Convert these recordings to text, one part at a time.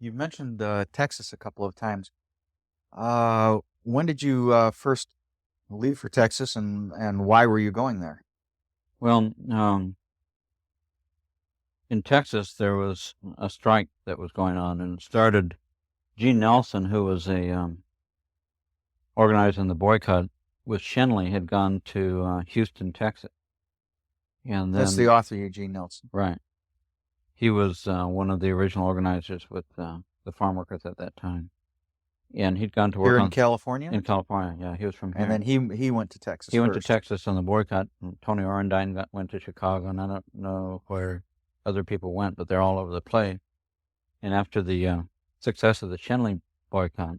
You've mentioned Texas a couple of times. When did you first leave for Texas, and why were you going there? Well, in Texas, there was a strike that was going on, and it started. Gene Nelson, who was a organizer in the boycott with Shenley, had gone to Houston, Texas, and That's the then author, Eugene Nelson. right, he was one of the original organizers with the farm workers at that time, and he'd gone to Here work in on California, in California. Yeah, he was from and here. then he went to Texas He went to first. Texas on the boycott. And Tony Orendine went to Chicago, and I don't know where other people went, but they're all over the place. And after the success of the Shenley boycott,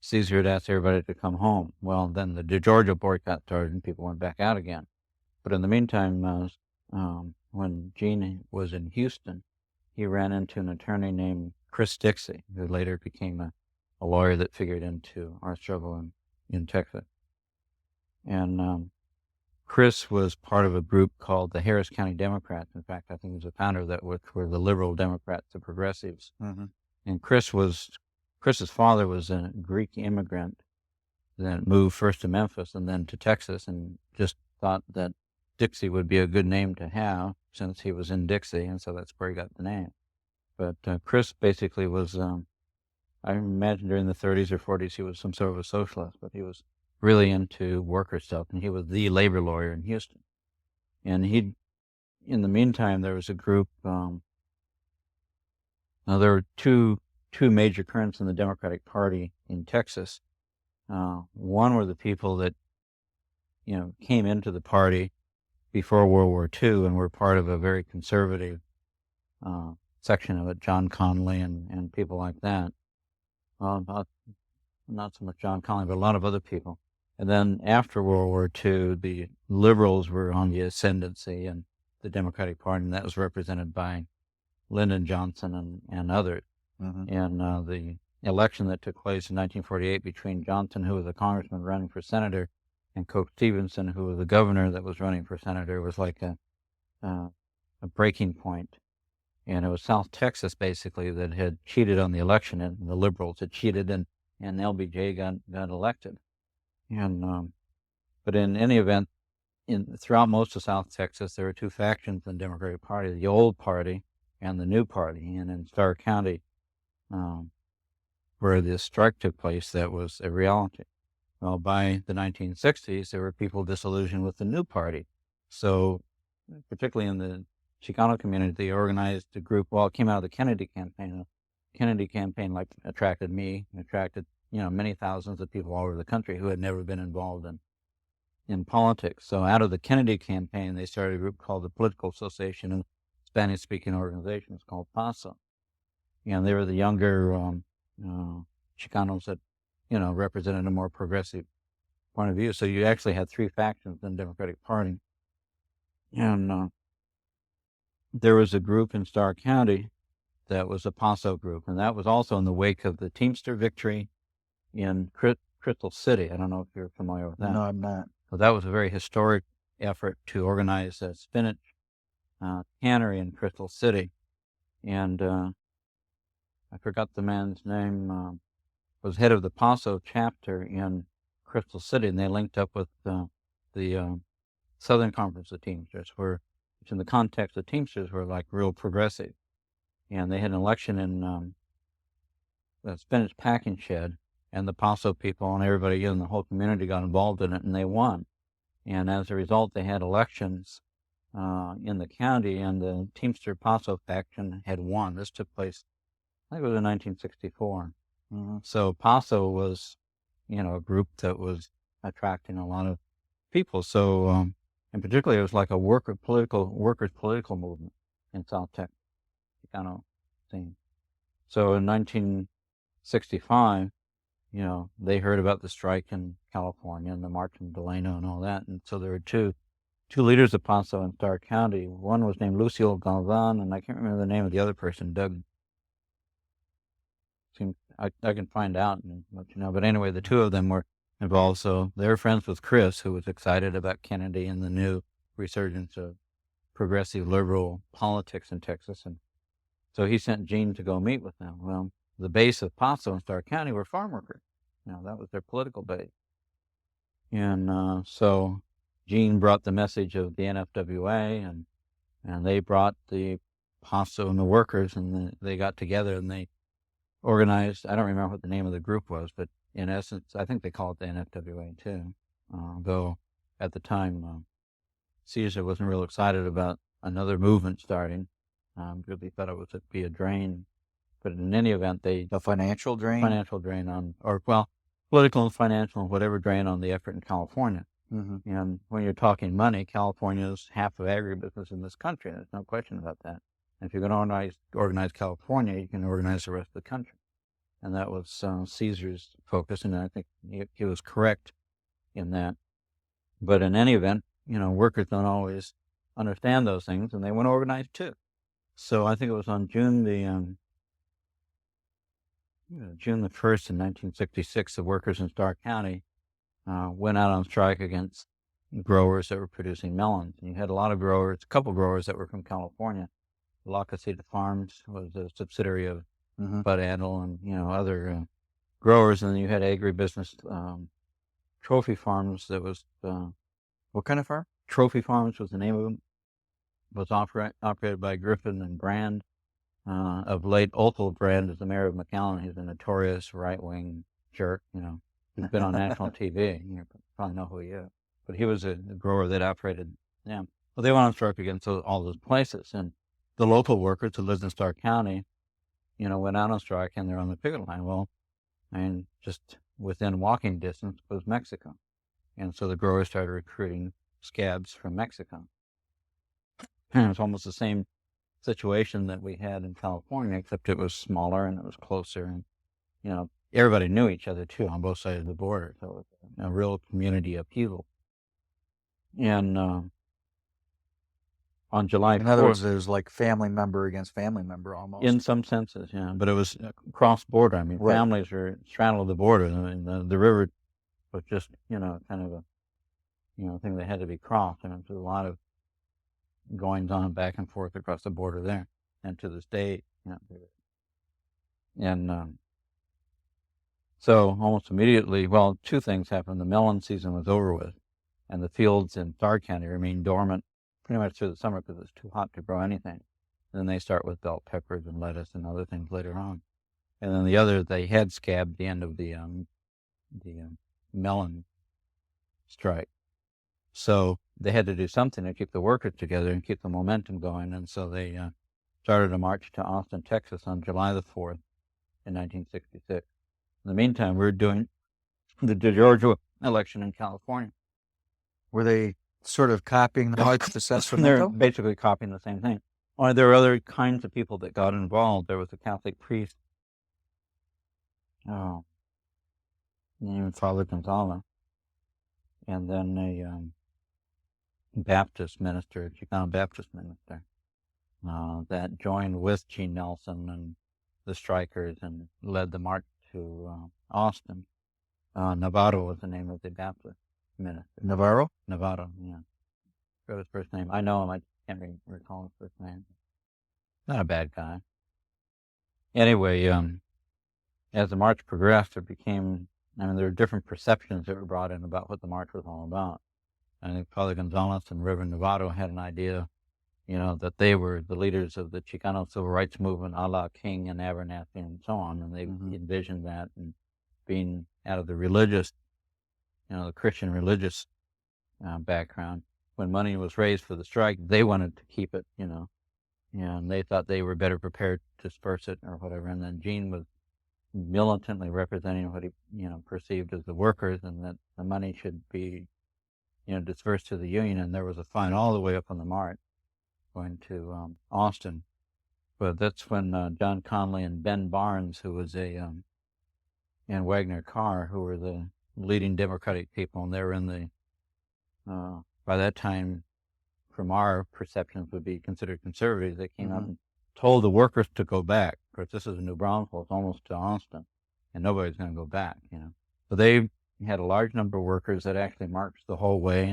Cesar had asked everybody to come home. Well, then the Georgia boycott started, and people went back out again. But in the meantime, when Gene was in Houston, he ran into an attorney named Chris Dixie, who later became a lawyer that figured into our struggle in Texas. And Chris was part of a group called the Harris County Democrats. In fact, I think he was the founder of that, which were the liberal Democrats, the progressives. Mm-hmm. And Chris's father was a Greek immigrant that moved first to Memphis and then to Texas, and just thought that Dixie would be a good name to have since he was in Dixie, and so that's where he got the name. But Chris basically was, I imagine during the 30s or 40s, he was some sort of a socialist, but he was really into worker stuff, and he was the labor lawyer in Houston. And in the meantime, there was a group. Now there were two major currents in the Democratic Party in Texas. One were the people that came into the party before World War II and were part of a very conservative section of it, John Connally and people like that. Well, not so much John Connally, but a lot of other people. And then after World War II, the liberals were on the ascendancy in the Democratic Party, and that was represented by Lyndon Johnson and others. Mm-hmm. And the election that took place in 1948 between Johnson, who was a congressman running for senator, and Coke Stevenson, who was a governor that was running for senator, was like a breaking point. And it was South Texas, basically, that had cheated on the election, and the liberals had cheated, and LBJ got elected. And but in any event, throughout most of South Texas, there were two factions in the Democratic Party: the old party and the new party. And in Starr County, where this strike took place, that was a reality. Well, by the 1960s, there were people disillusioned with the new party. So, particularly in the Chicano community, they organized a group. Well, it came out of the Kennedy campaign. The Kennedy campaign attracted me, attracted many thousands of people all over the country who had never been involved in politics. So out of the Kennedy campaign, they started a group called the Political Association of Spanish-speaking Organizations, called PASO. And they were the younger Chicanos that represented a more progressive point of view. So you actually had three factions in the Democratic Party. And there was a group in Starr County that was a PASO group, and that was also in the wake of the Teamster victory in Crystal City. I don't know if you're familiar with that. No, I'm not. So that was a very historic effort to organize a spinach cannery in Crystal City. And I forgot the man's name, was head of the PASO chapter in Crystal City, and they linked up with the Southern Conference of Teamsters, which in the context of Teamsters were like real progressive. And they had an election in the spinach packing shed, and the PASO people and everybody in the whole community got involved in it, and they won. And as a result, they had elections in the county, and the Teamster PASO faction had won. This took place, I think it was in 1964. Mm-hmm. So PASO was, a group that was attracting a lot of people. So, and particularly, it was like a workers' political movement in South Texas, Chicano scene. So in 1965, they heard about the strike in California and the March in Delano and all that. And so there were two leaders of PASO in Starr County. One was named Lucio Galvan, and I can't remember the name of the other person, Doug. I can find out and let you know. But anyway, the two of them were involved. So they were friends with Chris, who was excited about Kennedy and the new resurgence of progressive liberal politics in Texas. And so he sent Gene to go meet with them. Well, the base of Paso and Stark County were farm workers. That was their political base. And so Gene brought the message of the NFWA, and they brought the Paso and the workers, and they got together and they organized. I don't remember what the name of the group was, but in essence, I think they call it the NFWA too. Though at the time, Cesar wasn't real excited about another movement starting because he thought it would be a drain. But in any event, A financial drain? Financial drain political and financial and whatever drain on the effort in California. Mm-hmm. And when you're talking money, California is half of agribusiness in this country. There's no question about that. And if you're going to organize California, you can organize the rest of the country. And that was Cesar's focus, and I think he was correct in that. But in any event, workers don't always understand those things, and they want to organize too. So I think it was on June the 1st in 1966, the workers in Stark County went out on strike against growers that were producing melons. And you had a couple growers that were from California. La Casita Farms was a subsidiary of Bud Adel and other growers, and then you had agribusiness Trophy Farms. That was what kind of farm? Trophy Farms was the name of them. Was operated by Griffin and Brand. Of late, Othel Brand is the mayor of McAllen. He's a notorious right-wing jerk. He's been on national TV. You probably know who he is. But he was a grower that operated them. Well, they went on strike against all those places, and the local workers who lived in Stark County, went out on strike, and they're on the picket line. Well, just within walking distance was Mexico. And so the growers started recruiting scabs from Mexico. And it's almost the same situation that we had in California, except it was smaller and it was closer. And, everybody knew each other, too, on both sides of the border. So it was a real community upheaval. And on July 4th... In other words, it was like family member against family member almost. In some senses, yeah. But it was cross-border. I mean, Right. Families were straddled the border. And the river was just, kind of a, thing that had to be crossed. And there's a lot of goings on back and forth across the border there. And to this day, and so almost immediately, two things happened. The melon season was over with, and the fields in Stark County remained dormant pretty much through the summer because it's too hot to grow anything. And then they start with bell peppers and lettuce and other things later on. And then they had scabbed the end of the melon strike. So they had to do something to keep the workers together and keep the momentum going. And so they started a march to Austin, Texas on July the 4th in 1966. In the meantime, we were doing the Georgia election in California. Were they sort of copying the march to Sacramento? They're basically copying the same thing. Only there were other kinds of people that got involved. There was a Catholic priest, named Father Gonzalo, and then a Baptist minister, Chicano Baptist minister, that joined with Gene Nelson and the strikers and led the march to Austin. Navarro was the name of the Baptist minister. Navarro, yeah. Forgot his first name. I know him. I can't recall his first name. Not a bad guy. Anyway, as the march progressed, there were different perceptions that were brought in about what the march was all about. I think Father Gonzalez and Reverend Navarro had an idea, that they were the leaders of the Chicano civil rights movement, a la King and Abernathy and so on, and they envisioned that, and being out of the religious, the Christian religious background, when money was raised for the strike, they wanted to keep it, and they thought they were better prepared to disperse it or whatever. And then Gene was militantly representing what he, perceived as the workers, and that the money should be, dispersed to the Union. And there was a fine all the way up on the march going to Austin. But that's when John Conley and Ben Barnes, who was and Wagner Carr, who were the leading Democratic people, and they were in the, by that time, from our perceptions, would be considered conservatives. They came out and told the workers to go back. Of course, this is in New Braunfels, almost to Austin, and nobody's going to go back, So they had a large number of workers that actually marched the whole way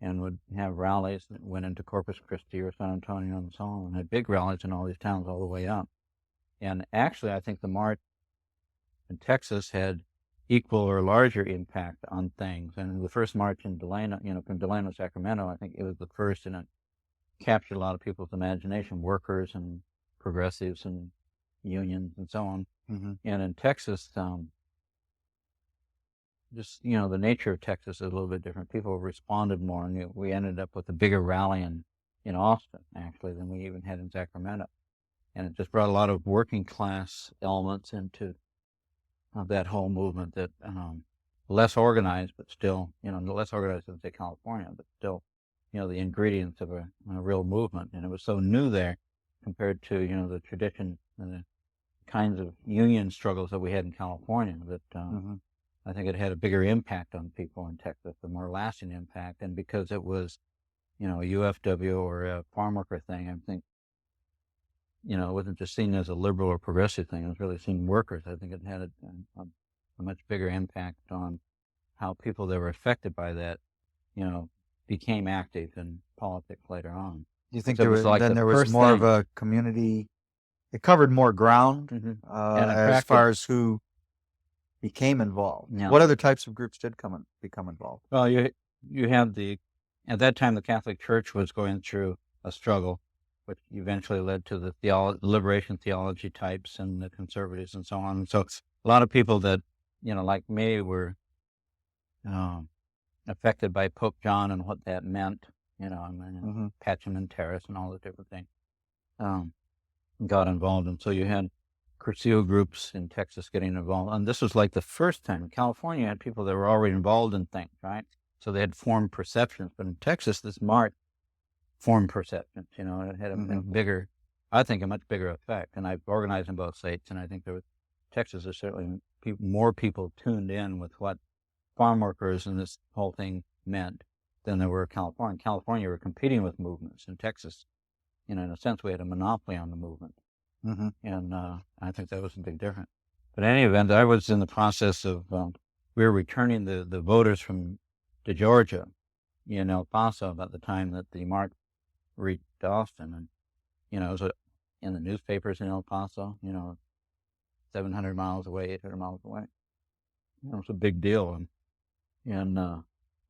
and would have rallies that went into Corpus Christi or San Antonio and so on, and had big rallies in all these towns all the way up. And actually, I think the march in Texas had equal or larger impact on things. And the first march in Delano, from Delano, Sacramento, I think it was the first, and it captured a lot of people's imagination, workers and progressives and unions and so on. Mm-hmm. And in Texas, just, the nature of Texas is a little bit different. People responded more, and we ended up with a bigger rally in Austin, actually, than we even had in Sacramento. And it just brought a lot of working class elements into that whole movement, that less organized, but still, less organized than, say, California, but still, the ingredients of a real movement. And it was so new there compared to, the tradition and the kinds of union struggles that we had in California, that I think it had a bigger impact on people in Texas, a more lasting impact. And because it was, a UFW or a farm worker thing, I think, it wasn't just seen as a liberal or progressive thing. It was really seen workers. I think it had a much bigger impact on how people that were affected by that, became active in politics later on. Do you think So it was like there the was first more of thing. a community? It covered more ground And as attracted. far as who became involved. Yeah. What other types of groups did become involved? Well, you had at that time, the Catholic Church was going through a struggle, which eventually led to the liberation theology types and the conservatives and so on. So a lot of people that, like me, were affected by Pope John and what that meant, Patcham and Terrace and all the different things, got involved. And so you had Curcio groups in Texas getting involved. And this was like the first time. In California, you had people that were already involved in things, right? So they had formed perceptions. But in Texas, this march formed perceptions. It had a bigger, I think, a much bigger effect. And I've organized in both states, and I think Texas is certainly more people tuned in with what farm workers and this whole thing meant than there were in California. In California, were competing with movements. In Texas, in a sense, we had a monopoly on the movement. And I think that was a big difference. But in any event, I was in the process of, we were returning the voters to Georgia in El Paso about the time that the march reached Austin. And, it was in the newspapers in El Paso, 700 miles away, 800 miles away. It was a big deal. And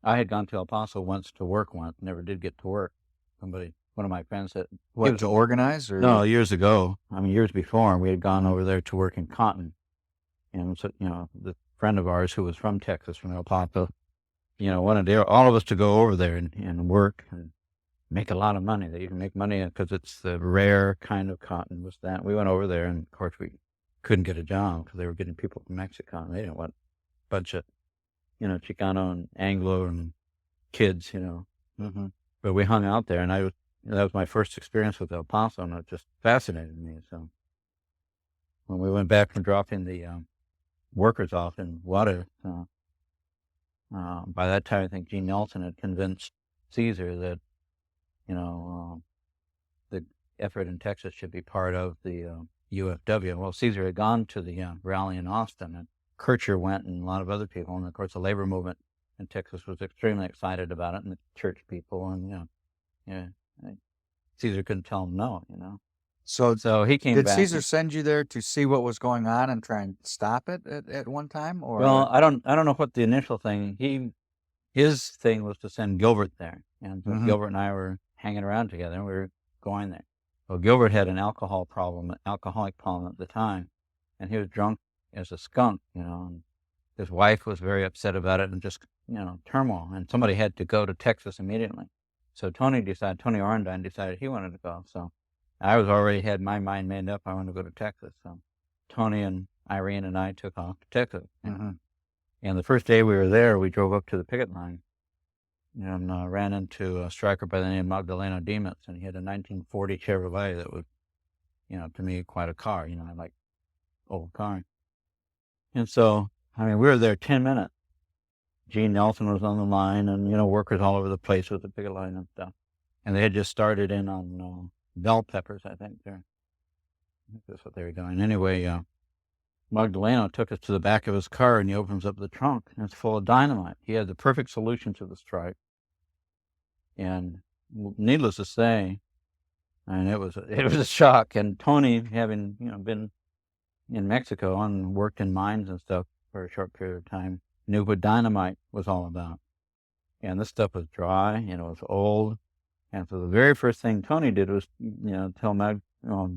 I had gone to El Paso once to work once, never did get to work. One of my friends said... What, to organize? Or? No, years ago. Years before, we had gone over there to work in cotton. And so, the friend of ours who was from Texas, from El Paso, wanted all of us to go over there and work and make a lot of money. That you can make money because it's the rare kind of cotton was that. We went over there, and of course we couldn't get a job because they were getting people from Mexico, and they didn't want a bunch of, Chicano and Anglo and kids, But we hung out there, and that was my first experience with El Paso, and it just fascinated me. So when we went back from dropping the workers off in Juarez, by that time, I think Gene Nelson had convinced Cesar that, the effort in Texas should be part of the UFW. Well, Cesar had gone to the rally in Austin, and Kircher went, and a lot of other people. And, of course, the labor movement in Texas was extremely excited about it, and the church people, and, Cesar couldn't tell him no, So he came back. Did Cesar send you there to see what was going on and try and stop it at one time? Or? Well, I don't know what the initial thing. His thing was to send Gilbert there, and so Gilbert and I were hanging around together, and we were going there. Well, Gilbert had an alcoholic problem at the time, and he was drunk as a skunk, and his wife was very upset about it, and just, turmoil. And somebody had to go to Texas immediately. So Tony Orendine decided he wanted to go. So I already had my mind made up. I wanted to go to Texas. So Tony and Irene and I took off to Texas. And the first day we were there, we drove up to the picket line and ran into a striker by the name of Magdaleno Dimas, and he had a 1940 Chevrolet that was, to me, quite a car. I like old cars. And so, we were there 10 minutes. Gene Nelson was on the line, and, workers all over the place with the picket line and stuff. And they had just started in on bell peppers, I think. I think that's what they were doing. Anyway, Magdaleno took us to the back of his car, and he opens up the trunk, and it's full of dynamite. He had the perfect solution to the strike. And needless to say, it was a shock. And Tony, having, been in Mexico and worked in mines and stuff for a short period of time, knew what dynamite was all about. And this stuff was dry, and it was old. And so the very first thing Tony did was, tell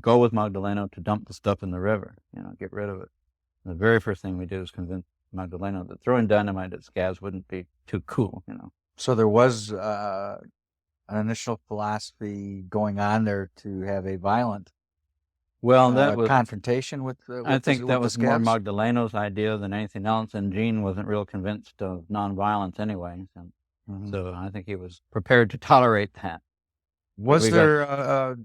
go with Magdaleno to dump the stuff in the river, get rid of it. And the very first thing we did was convince Magdaleno that throwing dynamite at scabs wouldn't be too cool, So there was an initial philosophy going on there to have a violent that was confrontation with I think that was more scabs? Magdaleno's idea than anything else, and Gene wasn't real convinced of nonviolence anyway. So I think he was prepared to tolerate that. Was there,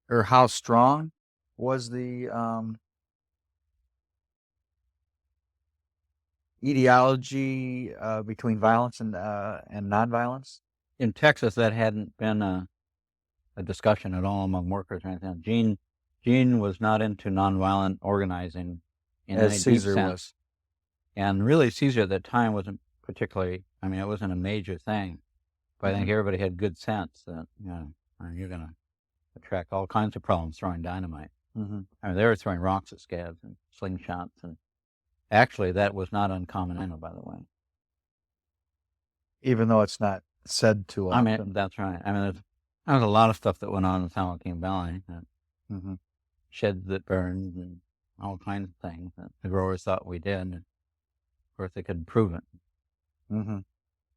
or how strong was the ideology between violence and nonviolence? In Texas, that hadn't been a discussion at all among workers or anything. Gene was not into nonviolent organizing in any As deep Cesar sense. was. And really, Cesar at that time wasn't particularly, it wasn't a major thing. But I think everybody had good sense that, you're going to attract all kinds of problems throwing dynamite. They were throwing rocks at scabs and slingshots. And actually, that was not uncommon, by the way. Even though it's not said too often. That's right. There was a lot of stuff that went on in San Joaquin Valley. Sheds that burned and all kinds of things that the growers thought we did. And of course, they couldn't prove it.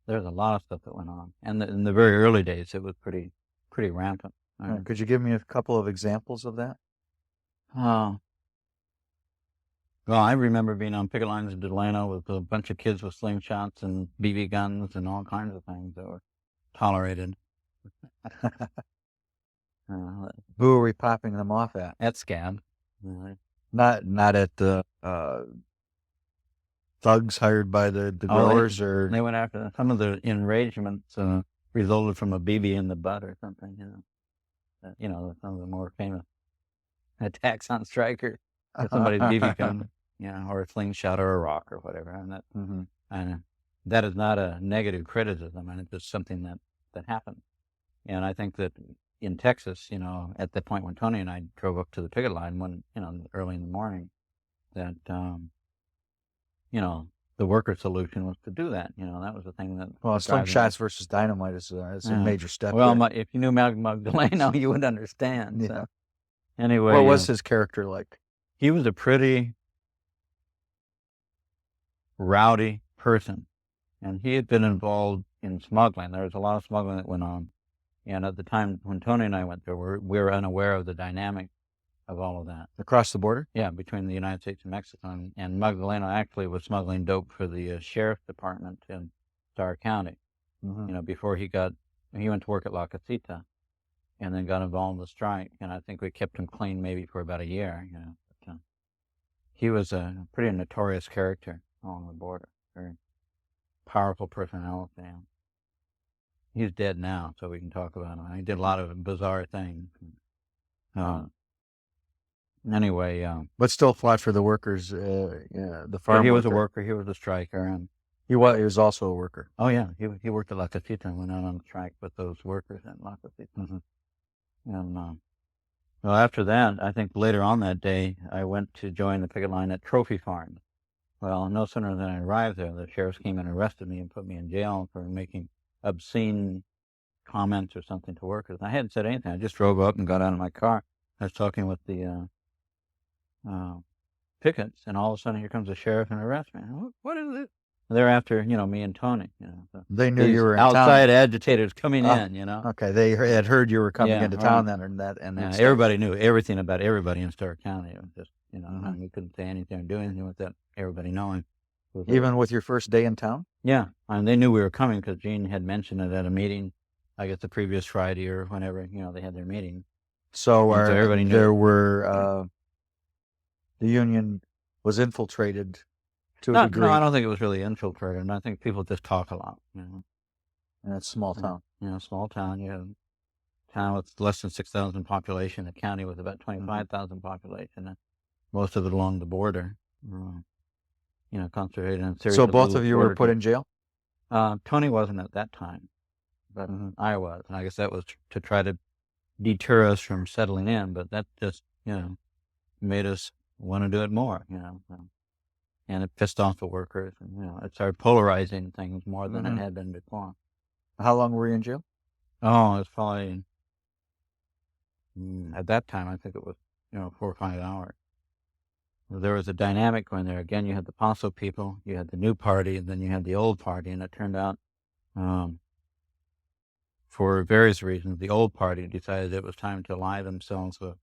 There's a lot of stuff that went on. And in the very early days, it was pretty rampant. Could you give me a couple of examples of that? Well, I remember being on picket lines in Delano with a bunch of kids with slingshots and BB guns and all kinds of things that were tolerated. Who are we popping them off at? At scab. Not at the thugs hired by the growers, or they went after some of the enragements resulted from a BB in the butt or something. Some of the more famous attacks on strikers with somebody's BB gun, or a slingshot or a rock or whatever. And that is not a negative criticism. It's just something that happened. And I think that in Texas, at the point when Tony and I drove up to the picket line early in the morning, that the worker solution was to do that. That was the thing that. Well, slingshots versus dynamite is a major step. Well, if you knew Magdaleno, you would understand. Yeah. So. Anyway, what was his character like? He was a pretty rowdy person, and he had been involved in smuggling. There was a lot of smuggling that went on, and at the time when Tony and I went there, we were unaware of the dynamic of all of that. Across the border? Yeah, between the United States and Mexico. And Magdaleno actually was smuggling dope for the sheriff's department in Starr County. Before he went to work at La Casita and then got involved in the strike. And I think we kept him clean maybe for about a year. But, he was a pretty notorious character along the border. Very powerful personality. He's dead now, so we can talk about him. He did a lot of bizarre things. Anyway, but still fought for the workers. The farm. He was a worker. He was a striker, and he was also a worker. Oh yeah, he worked at La Casita and went out on strike with those workers at La Casita. And well, after that, I think later on that day, I went to join the picket line at Trophy Farms. Well, no sooner than I arrived there, the sheriffs came and arrested me and put me in jail for making obscene comments or something to workers. I hadn't said anything. I just drove up and got out of my car. I was talking with the pickets, and all of a sudden here comes the sheriff and arrests me. What is it? They're after, me and Tony. So they knew you were in outside town. agitators coming in. Okay, they had heard you were coming into town then, and everybody knew everything about everybody in Starr County. It was just, we couldn't say anything or do anything without everybody knowing. Even with your first day in town? Yeah, they knew we were coming because Gene had mentioned it at a meeting, I guess the previous Friday or whenever, they had their meeting. So everybody knew. There were, the union was infiltrated to a degree. No, I don't think it was really infiltrated. I think people just talk a lot. And it's a small town. Small town. You have a town with less than 6,000 population, a county with about 25,000 population, and most of it along the border. Concentrated in a series So of both of you were put in jail? Tony wasn't at that time, but I was. And I guess that was to try to deter us from settling in, but that just, made us want to do it more, and it pissed off the workers, and, it started polarizing things more than it had been before. How long were you in jail? Oh, it's probably, at that time, I think it was, 4 or 5 hours. There was a dynamic going there. Again, you had the Paso people, you had the new party, and then you had the old party, and it turned out, um, for various reasons, the old party decided it was time to ally themselves with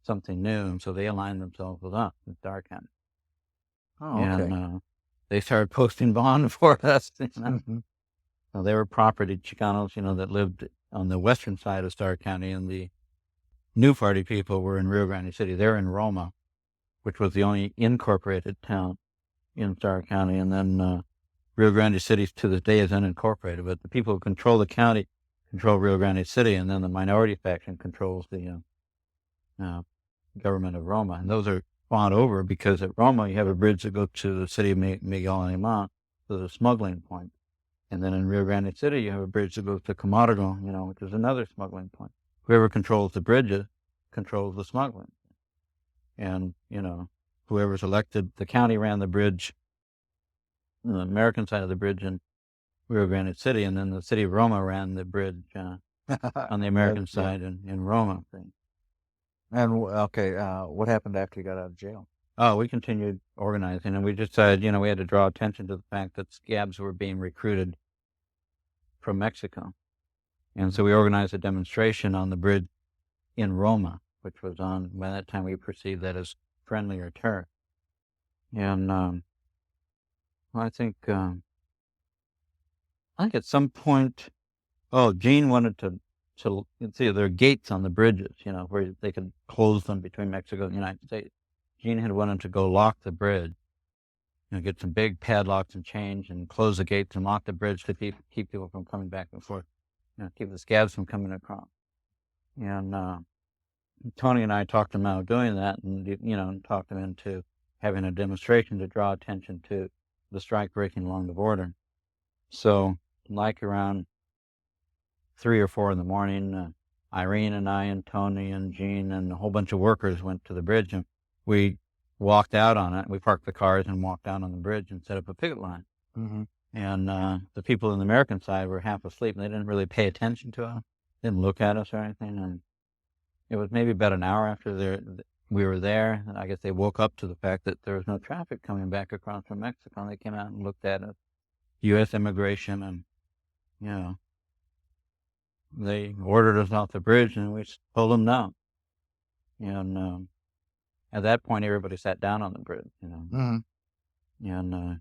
something new, and so they aligned themselves with us, with Darkhand. Oh, okay. And they started posting bond for us. Mhm. So they were property Chicanos, that lived on the western side of Starr County, and the new party people were in Rio Grande City. They're in Roma, which was the only incorporated town in Starr County, and then Rio Grande City to this day is unincorporated. But the people who control the county control Rio Grande City, and then the minority faction controls the government of Roma, and those are fought over because at Roma you have a bridge that goes to the city of Miguel Alemán, to the smuggling point. And then in Rio Grande City, you have a bridge that goes to Camargo, which is another smuggling point. Whoever controls the bridges controls the smuggling. And, whoever's elected, the county ran the bridge, the American side of the bridge in Rio Grande City, and then the city of Roma ran the bridge on the American side in Roma. And okay, what happened after you got out of jail? Oh, we continued organizing, and we decided, we had to draw attention to the fact that scabs were being recruited from Mexico. And so we organized a demonstration on the bridge in Roma, which was by that time we perceived that as friendly or terror. And I think at some point, Gene wanted to see there are gates on the bridges, where they could close them between Mexico and the United States. Gene had wanted to go lock the bridge, get some big padlocks and chains and close the gates and lock the bridge to keep people from coming back and forth, keep the scabs from coming across. And Tony and I talked him out of doing that, and talked him into having a demonstration to draw attention to the strike breaking along the border. So, like around 3 or 4 in the morning, Irene and I and Tony and Gene and a whole bunch of workers went to the bridge, and we walked out on it. We parked the cars and walked out on the bridge and set up a picket line. Mm-hmm. And the people on the American side were half asleep, and they didn't really pay attention to us, didn't look at us or anything. And it was maybe about an hour after we were there, and I guess they woke up to the fact that there was no traffic coming back across from Mexico, and they came out and looked at us, U.S. immigration, and, they ordered us off the bridge, and we told them no. And at that point, everybody sat down on the bridge, Mm-hmm. and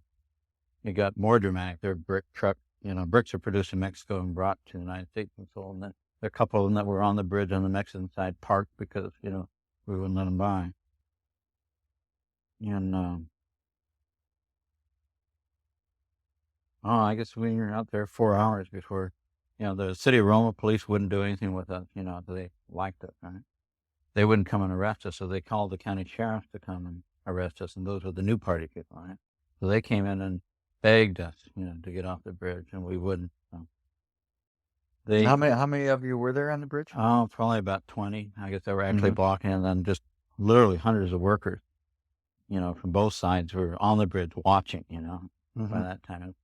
it got more dramatic. There were brick trucks, bricks are produced in Mexico and brought to the United States and sold. And then there are a couple of them that were on the bridge on the Mexican side parked because, we wouldn't let them by. And I guess we were out there 4 hours before, the city of Roma police wouldn't do anything with us, they liked us, right? They wouldn't come and arrest us, so they called the county sheriff to come and arrest us, and those were the new party people, right? So they came in and begged us, to get off the bridge, and we wouldn't. So How many of you were there on the bridge? Probably about 20. I guess they were actually blocking, and then just literally hundreds of workers, from both sides were on the bridge watching, by that time. It was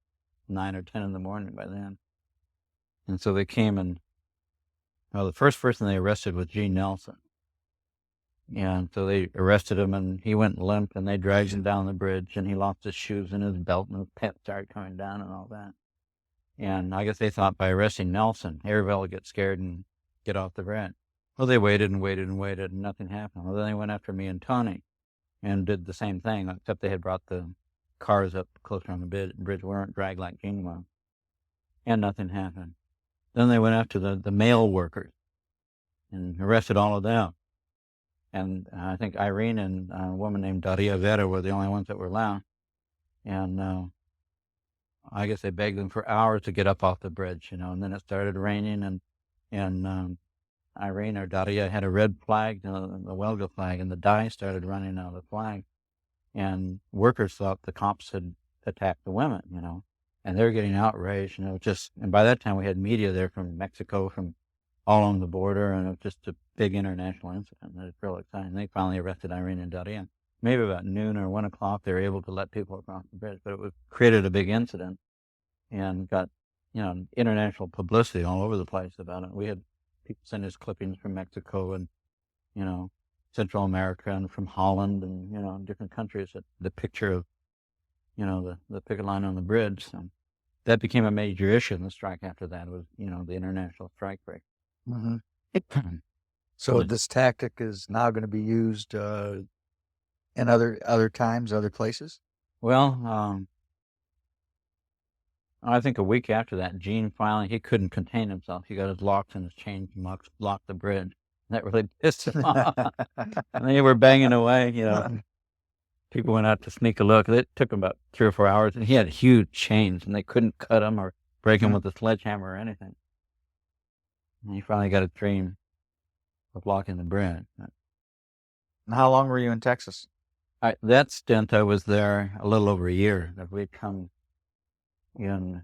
9 or 10 in the morning by then. And so they came and, the first person they arrested was Gene Nelson. And so they arrested him, and he went limp, and they dragged him down the bridge, and he lost his shoes and his belt, and his pants started coming down and all that. And I guess they thought by arresting Nelson, everybody would get scared and get off the bridge. Well, they waited and waited and waited, and nothing happened. Well, then they went after me and Tony and did the same thing, except they had brought the cars up closer on the bridge. We weren't dragged like Gene was. And nothing happened. Then they went after the mail workers and arrested all of them. And I think Irene and a woman named Daria Vera were the only ones that were allowed. And I guess they begged them for hours to get up off the bridge, and then it started raining, and Irene or Daria had a red flag, the Huelga flag, and the dye started running out of the flag. And workers thought the cops had attacked the women, and they were getting outraged, and by that time we had media there from Mexico, from all along the border, and it was just a big international incident. It was really exciting. They finally arrested Irene and Darian. Maybe about noon or 1 o'clock, they were able to let people across the bridge, but it created a big incident and got, international publicity all over the place about it. We had people send us clippings from Mexico and, Central America and from Holland and, different countries, the picture of, the picket line on the bridge. So that became a major issue in the strike after that was, the international strike break. Mm-hmm. So this tactic is now going to be used in other times, other places? Well, I think a week after that, Gene finally, he couldn't contain himself. He got his locks in his chains and locked the bridge. That really pissed him off. And they were banging away, People went out to sneak a look. It took him about 3 or 4 hours, and he had huge chains, and they couldn't cut him or break him with a sledgehammer or anything. And he finally got a dream of locking the bridge. And how long were you in Texas? That stint, I was there a little over a year. We'd come in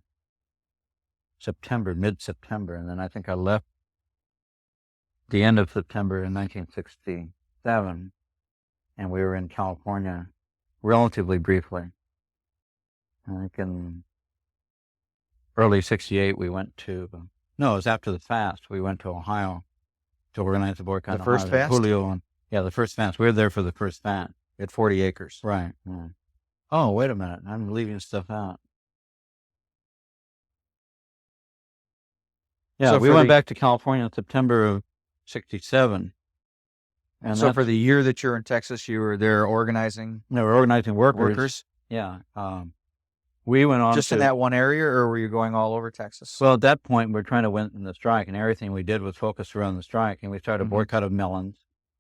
September, mid-September, and then I think I left the end of September in 1967, and we were in California relatively briefly. I think in early 68 we went to, no, it was after the fast, we went to Ohio to organize the boycott. The first fast? Julio and, the first fast. We were there for the first fast. At 40 acres. Right. Yeah. Oh, wait a minute. I'm leaving stuff out. Yeah, So we went back to California in September of 67. And so for the year that you're in Texas, you were there organizing? No, we're organizing workers. Yeah. We went on just in that one area, or were you going all over Texas? Well, at that point, we're trying to win the strike, and everything we did was focused around the strike, and we started a boycott of melons.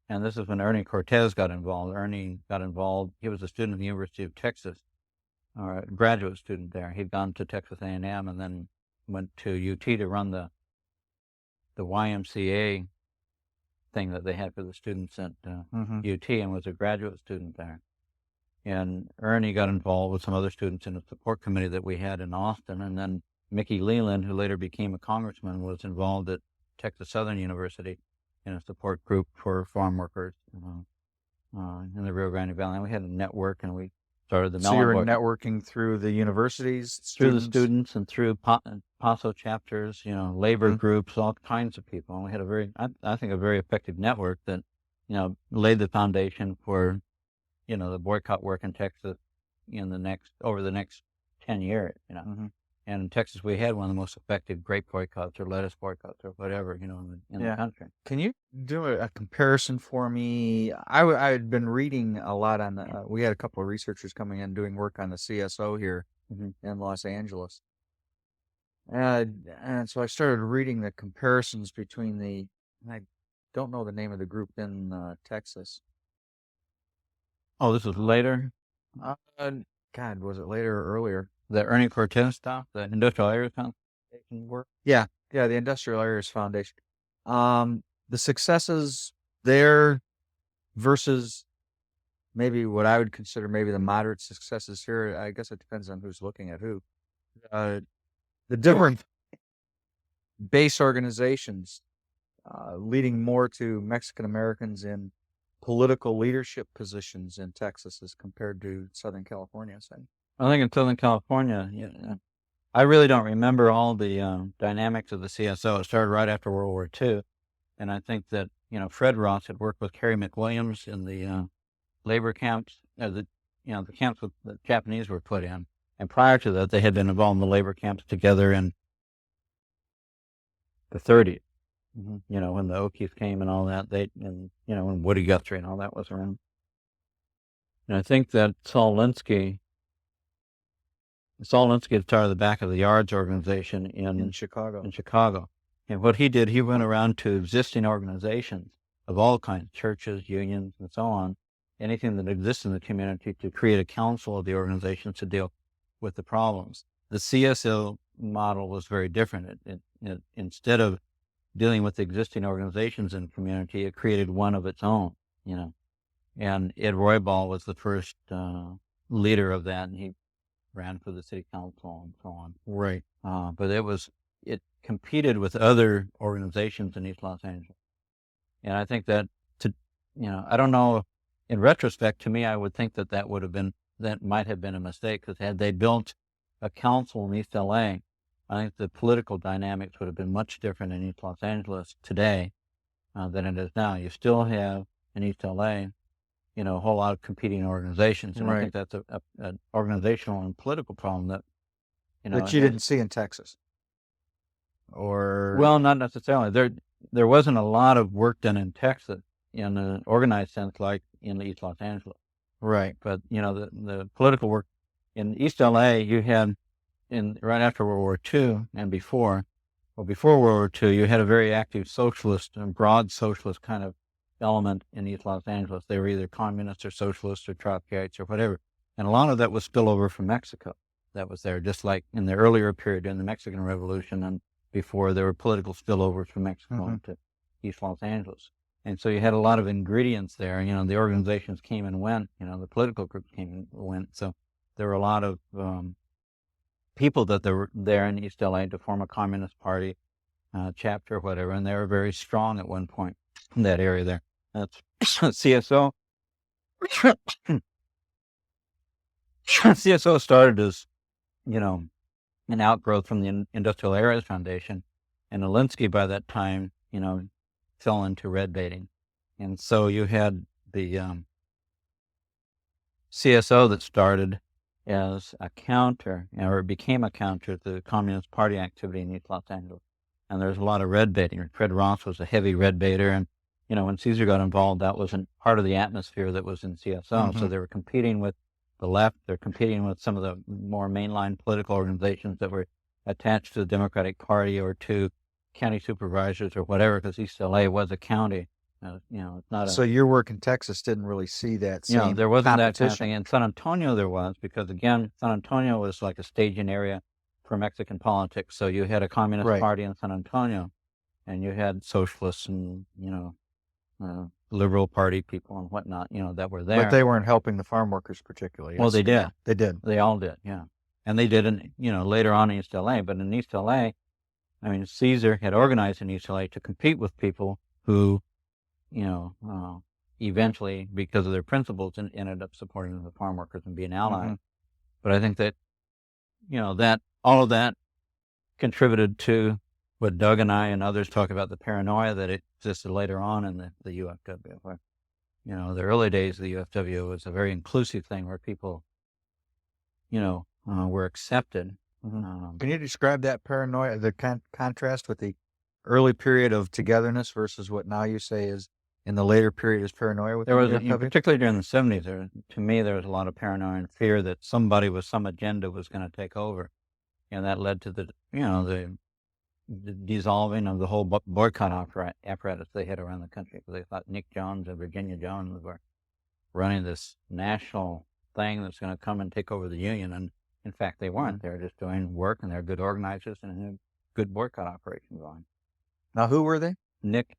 And this is when Ernie Cortez got involved. Ernie got involved. He was a student at the University of Texas, or a graduate student there. He'd gone to Texas A&M and then went to UT to run the YMCA thing that they had for the students at UT, and was a graduate student there. And Ernie got involved with some other students in a support committee that we had in Austin. And then Mickey Leland, who later became a congressman, was involved at Texas Southern University in a support group for farm workers in the Rio Grande Valley. And we had a network, and we started the melon. So you were networking through the universities? Through the students and through PASO chapters, labor groups, all kinds of people. And we had I think a very effective network that, laid the foundation for, the boycott work in Texas over the next 10 years, And in Texas, we had one of the most effective grape boycotts or lettuce boycotts or whatever, in the country. Can you do a comparison for me? I had been reading a lot on we had a couple of researchers coming in doing work on the CSO here in Los Angeles. And so I started reading the comparisons between I don't know the name of the group in Texas. Oh, this was later? God, was it later or earlier? The Ernie Cortez stuff, the Industrial Areas Foundation work? Yeah, the Industrial Areas Foundation. The successes there versus maybe what I would consider maybe the moderate successes here. I guess it depends on who's looking at who. The different base organizations leading more to Mexican Americans in political leadership positions in Texas as compared to Southern California, say. I think in Southern California, I really don't remember all the dynamics of the CSO. It started right after World War II, and I think that Fred Ross had worked with Carrie McWilliams in the labor camps, the camps that the Japanese were put in, and prior to that, they had been involved in the labor camps together in the 30s. When the Okies came and all that, when Woody Guthrie and all that was around. And I think that Saul Linsky started the Back of the Yards organization in Chicago. And what he did, he went around to existing organizations of all kinds, churches, unions, and so on, anything that exists in the community, to create a council of the organizations to deal with the problems. The CSO model was very different. It instead of dealing with existing organizations in the community, it created one of its own, And Ed Roybal was the first leader of that, and he ran for the city council and so on. Right. But it was it competed with other organizations in East Los Angeles. And I think that I don't know, in retrospect, to me, I would think that might have been a mistake, because had they built a council in East LA, I think the political dynamics would have been much different in East Los Angeles today than it is now. You still have in East LA, a whole lot of competing organizations, and I think that's an organizational and political problem that that you didn't see in Texas. Or well, not necessarily. There wasn't a lot of work done in Texas in an organized sense like in East Los Angeles. Right. But the political work in East LA, you had right after World War II and before World War II, you had a very active socialist and broad socialist kind of element in East Los Angeles. They were either communists or socialists or Trotskyites or whatever. And a lot of that was spillover from Mexico that was there, just like in the earlier period in the Mexican Revolution and before, there were political spillovers from Mexico to East Los Angeles. And so you had a lot of ingredients there. The organizations came and went, the political groups came and went. So there were a lot of people that were there in East LA to form a Communist Party chapter or whatever, and they were very strong at one point in that area there. That's CSO. CSO started as, an outgrowth from the Industrial Areas Foundation, and Alinsky by that time, fell into red baiting. And so you had the CSO that started as a counter, or it became a counter to the Communist Party activity in East Los Angeles. And there's a lot of red baiting. Fred Ross was a heavy red baiter, and when Cesar got involved, that wasn't part of the atmosphere that was in CSO. So they were competing with the left. They're competing with some of the more mainline political organizations that were attached to the Democratic Party or to county supervisors or whatever, because East LA was a county. It's not so your work in Texas didn't really see that same there wasn't that kind of competition. thing. In San Antonio there was, because again, San Antonio was like a staging area for Mexican politics. So you had a Communist Party in San Antonio, and you had socialists and, liberal party people and whatnot, that were there. But they weren't helping the farm workers particularly. Well, they did. They did. They all did, yeah. And they did later on in East LA. But in East LA, Cesar had organized in East LA to compete with people who, eventually, because of their principles, ended up supporting the farm workers and being allies. But I think that, that all of that contributed to what Doug and I and others talk about, the paranoia that existed later on in the UFW. Where, the early days of the UFW was a very inclusive thing where people, were accepted. Can you describe that paranoia, the contrast with the early period of togetherness versus what now you say is in the later period is paranoia with There was, the UFW? particularly during the 70s, to me, there was a lot of paranoia and fear that somebody with some agenda was going to take over. And that led to the dissolving of the whole boycott apparatus they had around the country, because they thought Nick Jones and Virginia Jones were running this national thing that's going to come and take over the union. And in fact, they weren't. They were just doing work, and they're good organizers and had a good boycott operation going. Now, who were they? Nick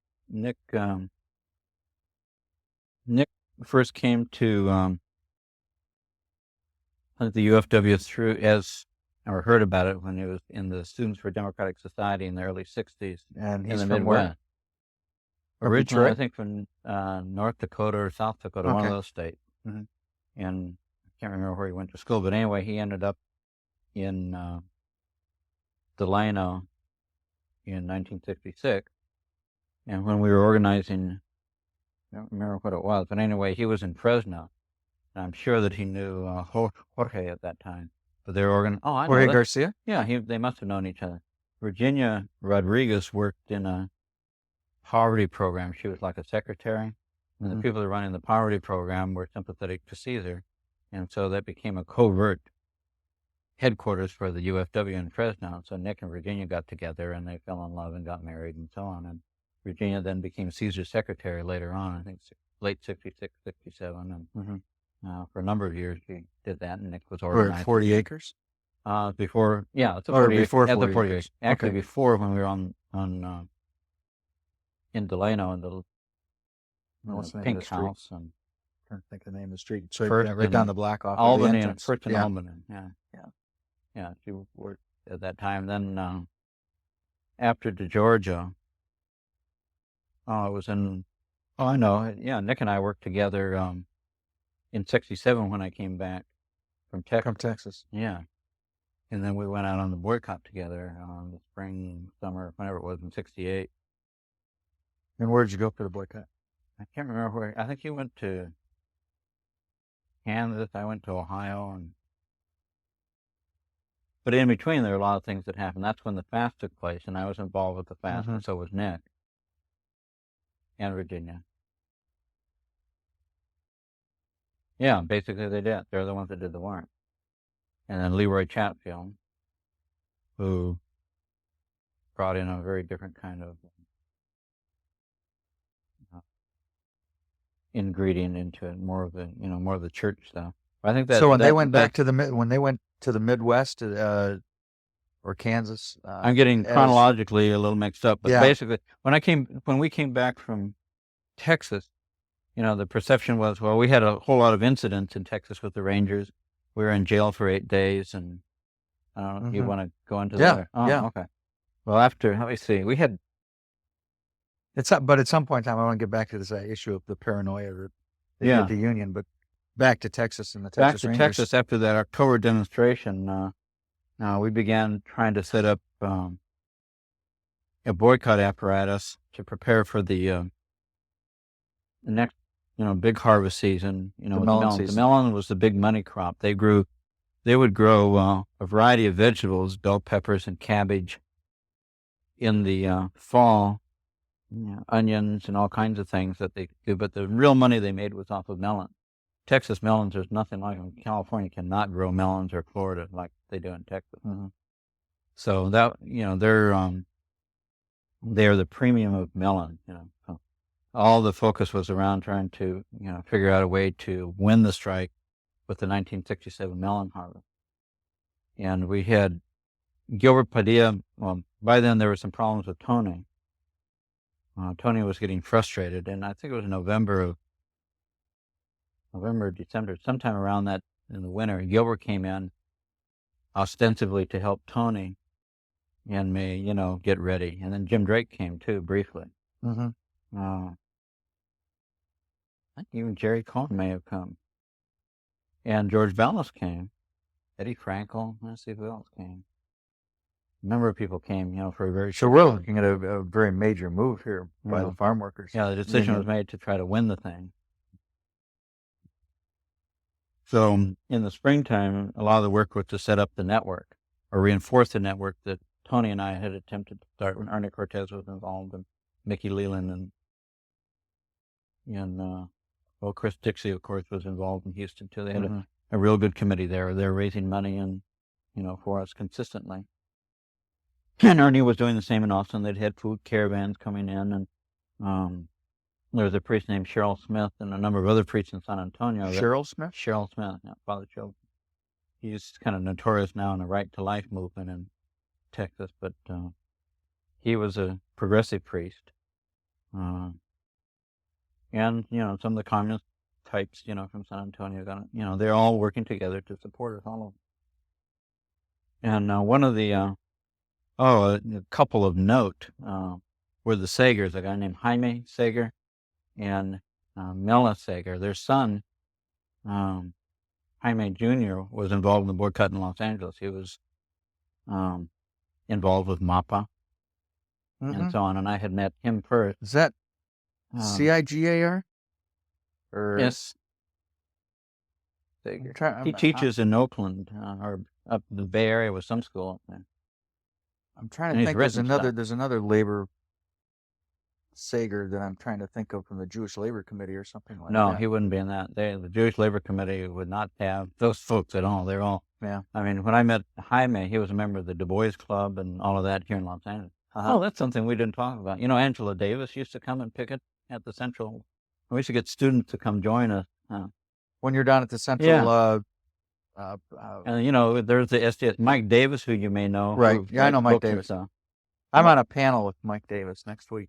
first came to the UFW or heard about it when he was in the Students for Democratic Society in the early 60s. And in he's the from Midwest. where? Originally, Detroit? I think from North Dakota or South Dakota, one of those states. And I can't remember where he went to school, but anyway, he ended up in Delano in 1966. And when we were organizing, I don't remember what it was, but anyway, he was in Fresno. And I'm sure that he knew Jorge at that time. But they were organizing. Oh, I know Jorge that. Garcia? Yeah, they must have known each other. Virginia Rodriguez worked in a poverty program. She was like a secretary. And the people that were running the poverty program were sympathetic to Cesar. And so that became a covert headquarters for the UFW in Fresno. So Nick and Virginia got together, and they fell in love and got married and so on. And Virginia then became Cesar's secretary later on, I think late 66, 67. And for a number of years, she did that, and Nick was organizing. Or 40 acres? Before, yeah, it's a Or 40 before at the 40 40 acres. Actually, Okay. before, when we were on in Delano in the What's the name of Pink the street? House and I'm trying to think of the name of the street. So First right down and the block off of the Albany and entrance. First and Yeah. Albany. Yeah. She worked at that time. Then after to Georgia. It was in, I know, yeah, Nick and I worked together in 67 when I came back from Texas. From Texas. Yeah. And then we went out on the boycott together the spring, summer, whenever it was in 68. And where did you go for the boycott? I can't remember where. I think you went to Kansas. I went to Ohio. But in between, there were a lot of things that happened. That's when the fast took place, and I was involved with the fast, and so was Nick and Virginia. Yeah, basically they did. They're the ones that did the work. And then Leroy Chatfield, who brought in a very different kind of ingredient into it, more of the church stuff. I think that. So when they went back to the Midwest, or Kansas, I'm getting chronologically a little mixed up, but basically, when we came back from Texas, the perception was, well, we had a whole lot of incidents in Texas with the Rangers. We were in jail for 8 days, and I don't know. You want to go into that? Yeah. Okay. Well, let me see. We had. But at some point in time, I want to get back to this issue of the paranoia that they did the Union, but back to Texas and the Texas Rangers. Back to Texas after that October demonstration. We began trying to set up a boycott apparatus to prepare for the next, big harvest season. The melon season. The melon was the big money crop. They would grow a variety of vegetables, bell peppers and cabbage. In the fall, onions and all kinds of things that they do. But the real money they made was off of melon. Texas melons, there's nothing like them. California cannot grow melons, or Florida like they do in Texas. So that, they're the premium of melon. So all the focus was around trying to figure out a way to win the strike with the 1967 melon harvest. And we had Gilbert Padilla. Well, by then there were some problems with Tony. Tony was getting frustrated, and I think it was November, December, sometime around that in the winter. Gilbert came in ostensibly to help Tony and me, get ready. And then Jim Drake came too, briefly. I think even Jerry Cohen may have come. And George Vallis came. Eddie Frankel. Let's see who else came. A number of people came, for a very short time. So we're looking at a very major move here by the farm workers. Yeah, the decision was made to try to win the thing. So in the springtime, a lot of the work was to set up the network, or reinforce the network that Tony and I had attempted to start when Ernie Cortez was involved, and Mickey Leland, and Chris Dixie, of course, was involved in Houston too. They had a real good committee there. They're raising money and for us consistently. And Ernie was doing the same in Austin. They'd had food caravans coming in, and there was a priest named Cheryl Smith and a number of other priests in San Antonio. Cheryl Smith? Cheryl Smith, yeah, Father Children. He's kind of notorious now in the Right to Life movement in Texas, but he was a progressive priest. And, some of the communist types, from San Antonio, they're all working together to support us, all of them. And one of the... a couple of note were the Sagers, a guy named Jaime Sager and Mela Sager. Their son, Jaime Jr., was involved in the boycott in Los Angeles. He was involved with MAPA and so on, and I had met him first. Is that CIGAR? Yes. Sager. He teaches in Oakland, or up the Bay Area with some school up there. I'm trying to think. There's another labor Sager that I'm trying to think of from the Jewish Labor Committee or something like that. No, he wouldn't be in that. The Jewish Labor Committee would not have those folks at all. They're all. Yeah. I mean, when I met Jaime, he was a member of the Du Bois Club and all of that here in Los Angeles. Oh, that's something we didn't talk about. Angela Davis used to come and picket at the Central. We used to get students to come join us. When you're down at the Central. And there's the SDS, Mike Davis, who you may know. Right. Yeah, I know Mike Davis. I'm on a panel with Mike Davis next week.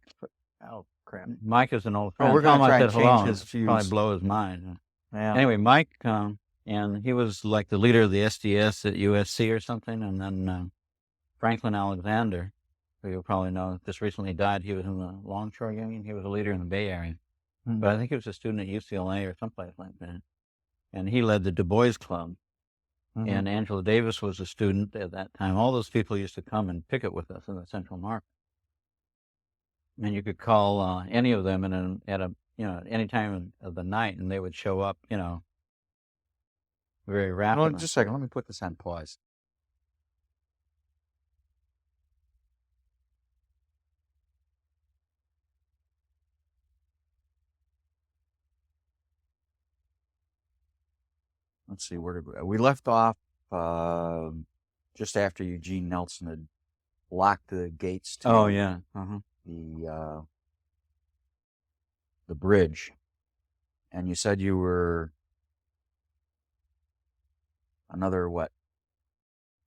Oh, crap. Mike is an old friend. Oh, we're going to try and change his views. Probably blow his mind. Yeah. Anyway, Mike, and he was like the leader of the SDS at USC or something, and then Franklin Alexander who you probably know, just recently died. He was in the Longshore Union. He was a leader in the Bay Area. Mhm. But I think he was a student at UCLA or someplace like that. And he led the Du Bois Club. Mhm. And Angela Davis was a student at that time. All those people used to come and picket with us in the Central Market. And you could call any of them at any time of the night, and they would show up, very Well, rapidly. just a second. Let me put this on pause. Let's see, where did we left off just after Eugene Nelson had locked the gates to Oh, yeah. the bridge, and you said you were another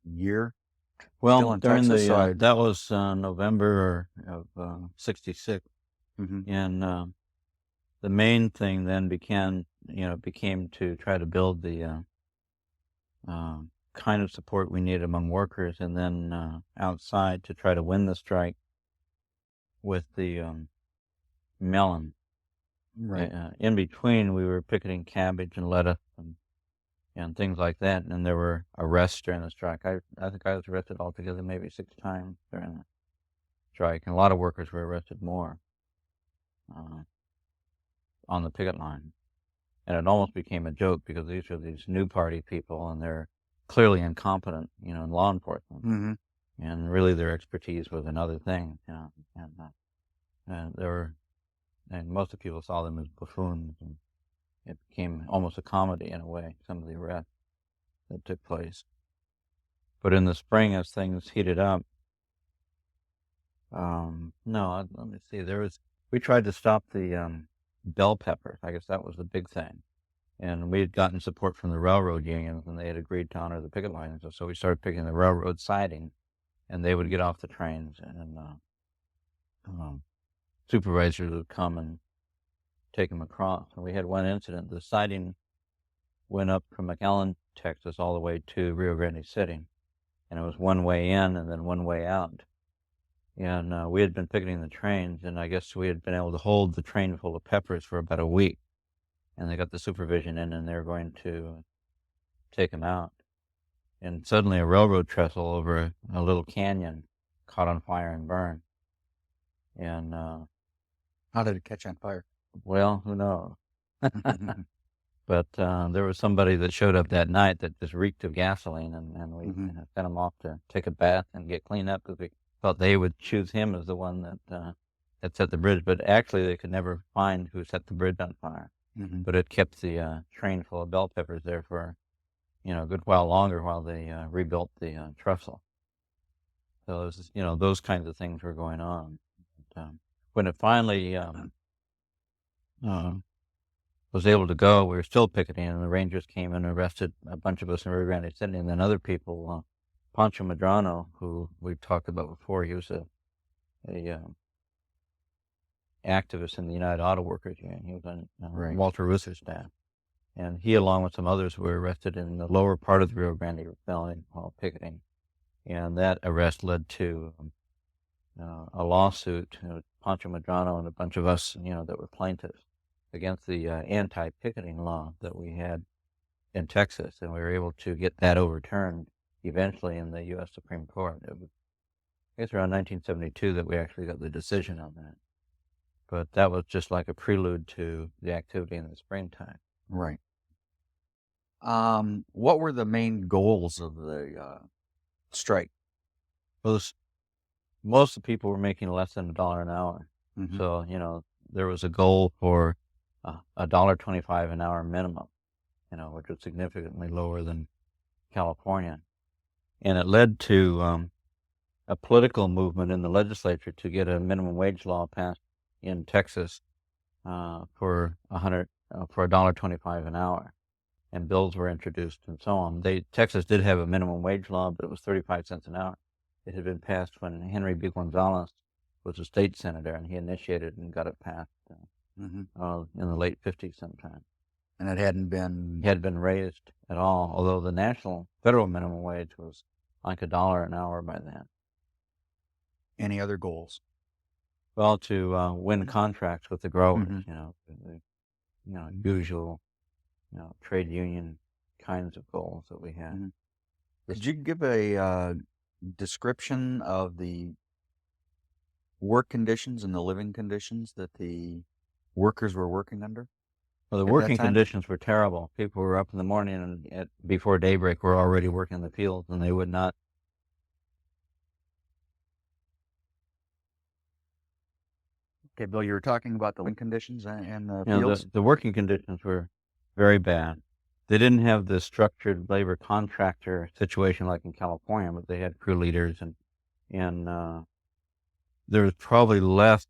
year? Well, Still in during Texas, so I- that was November of '66, Mhm. and the main thing then became to try to build the kind of support we needed among workers, and then outside to try to win the strike with the melon. Right. In between, we were picketing cabbage and lettuce and things like that, and there were arrests during the strike. I think I was arrested altogether maybe 6 times during the strike, and a lot of workers were arrested more on the picket line. And it almost became a joke because these are these new party people, and they're clearly incompetent, in law enforcement. Mhm. And really their expertise was in other things, and most of the people saw them as buffoons, and it became almost a comedy in a way, some of the arrests that took place. But in the spring, as things heated up, no, let me see, we tried to stop the bell peppers. I guess that was the big thing. And we had gotten support from the railroad unions, and they had agreed to honor the picket lines. So we started picking the railroad siding, and they would get off the trains, and supervisors would come and take them across. And we had one incident. The siding went up from McAllen, Texas, all the way to Rio Grande City, and it was one way in and then one way out. And we had been picketing the trains, and I guess we had been able to hold the train full of peppers for about a week. And they got the supervision in, and they were going to take them out. And suddenly a railroad trestle over a little canyon caught on fire and burned. And, How did it catch on fire? well, who knows? But there was somebody that showed up that night that just reeked of gasoline, and we sent him off to take a bath and get cleaned up because we thought they would choose him as the one that set the bridge. But actually, they could never find who set the bridge on fire. But it kept the train full of bell peppers there for a good while longer while they rebuilt the trestle. So it was, those kinds of things were going on. But, when it finally was able to go, we were still picketing, and the Rangers came and arrested a bunch of us in Rio Grande City, and then other people. Pancho Medrano, who we've talked about before, he was a activist in the United Auto Workers Union. He was on Right. Walter Reuther's staff. And he, along with some others, were arrested in the lower part of the Rio Grande Valley while picketing. And that arrest led to a lawsuit, Pancho Medrano and a bunch of us, that were plaintiffs, against the anti-picketing law that we had in Texas. And we were able to get that overturned eventually in the U.S. Supreme Court. It was, I guess, around 1972 that we actually got the decision on that. But that was just like a prelude to the activity in the springtime. Right. What were the main goals of the strike? Well, most of the people were making less than $1 an hour. Mhm. So, there was a goal for $1.25 an hour minimum, which was significantly lower than California. And it led to a political movement in the legislature to get a minimum wage law passed in Texas for $1.25 an hour. And bills were introduced and so on. Texas did have a minimum wage law, but it was 35 cents an hour. It had been passed when Henry B. Gonzalez was a state senator, and he initiated and got it passed in the late 50s sometime. And it hadn't been... It hadn't been raised at all, although the federal minimum wage was like $1 an hour by then. Any other goals? Well, to win contracts with the growers, Mhm. usual, trade union kinds of goals that we had. Mhm. This, Could you give a description of the work conditions and the living conditions that the workers were working under well, the at that working time? conditions were terrible. People were up in the morning and before daybreak were already working in the fields, and they would not. Okay, Bill, you were talking about the living conditions and the You know, fields. the working conditions were very bad. They didn't have the structured labor contractor situation like in California, but they had crew leaders and there was probably less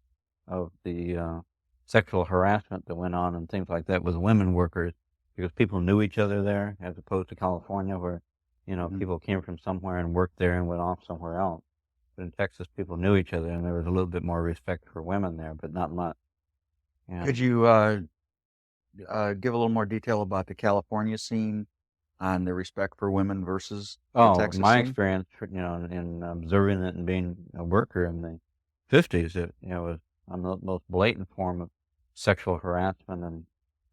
of the sexual harassment that went on and things like that with women workers because people knew each other there as opposed to California where, Mhm. people came from somewhere and worked there and went off somewhere else. But in Texas, people knew each other and there was a little bit more respect for women there, but not much. Could And you give a little more detail about the California scene on the respect for women versus the oh, Texas my scene? experience, in observing it and being a worker in the 50s, it, was on the most blatant form of sexual harassment and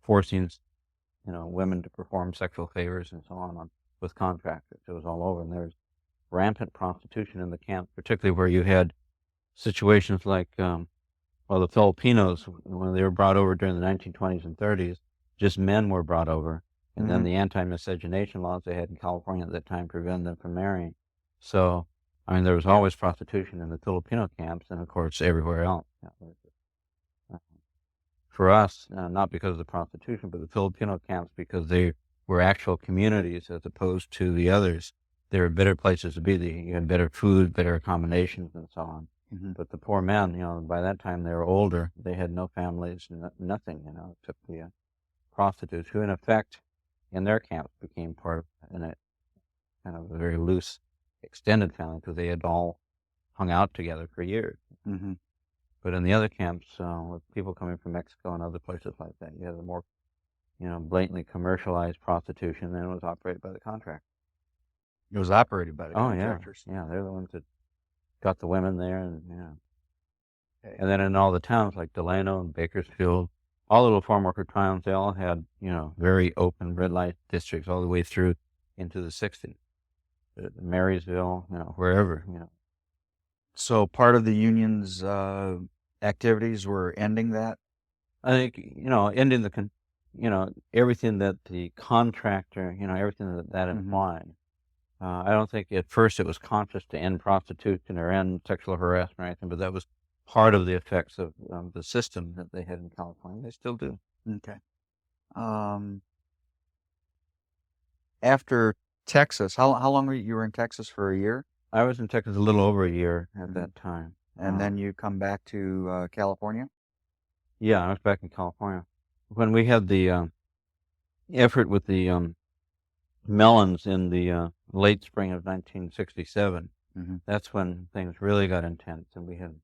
forcing women to perform sexual favors and so on with contractors. It was all over. And there's rampant prostitution in the camp, particularly where you had situations like, the Filipinos, when they were brought over during the 1920s and 30s, just men were brought over. And then Mhm. the anti-miscegenation laws they had in California at that time prevented them from marrying. So, I mean, there was always prostitution in the Filipino camps and, of course, everywhere else. For us, not because of the prostitution, but the Filipino camps, because they were actual communities as opposed to the others. They were better places to be. You had better food, better accommodations, and so on. Mhm. But the poor men, by that time they were older. They had no families, nothing, except the prostitutes, who in effect, in their camps, became part of a kind of a very loose, extended family because they had all hung out together for years. Mhm. But in the other camps, with people coming from Mexico and other places like that, you had a more, blatantly commercialized prostitution, and it was operated by the contract. It was operated by the Oh yeah, contractors. yeah, they're the ones that got the women there, and yeah. Okay. And then in all the towns like Delano and Bakersfield, all the little farm worker towns, they all had, very open red light districts all the way through into the 60s. Marysville, wherever, So part of the union's activities were ending that. I think, ending everything that the contractor, everything that Mhm. implied. I don't think at first it was conscious to end prostitution or end sexual harassment or anything, but that was part of the effects of the system that they had in California. They still do. Okay. Um, After Texas, how long were you were in Texas for a year, I was in Texas a little over a year at Mhm. that time. and then you come back to California? Yeah, I was back in California. When we had the effort with the melons in the late spring of 1967, Mhm. that's when things really got intense, and we had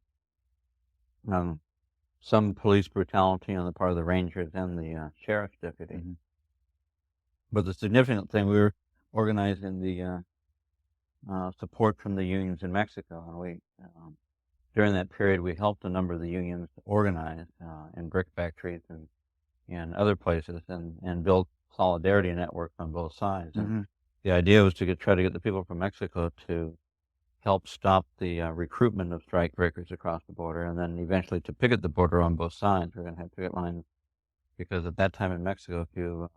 um, some police brutality on the part of the rangers and the sheriff's deputy. Mhm. But the significant thing, we were organizing the support from the unions in Mexico, and we during that period we helped a number of the unions organize in brick factories and other places and build solidarity networks on both sides. And Mhm. the idea was to try to get the people from Mexico to help stop the recruitment of strike breakers across the border, and then eventually to picket the border on both sides. We're going to have picket lines because at that time in Mexico, if you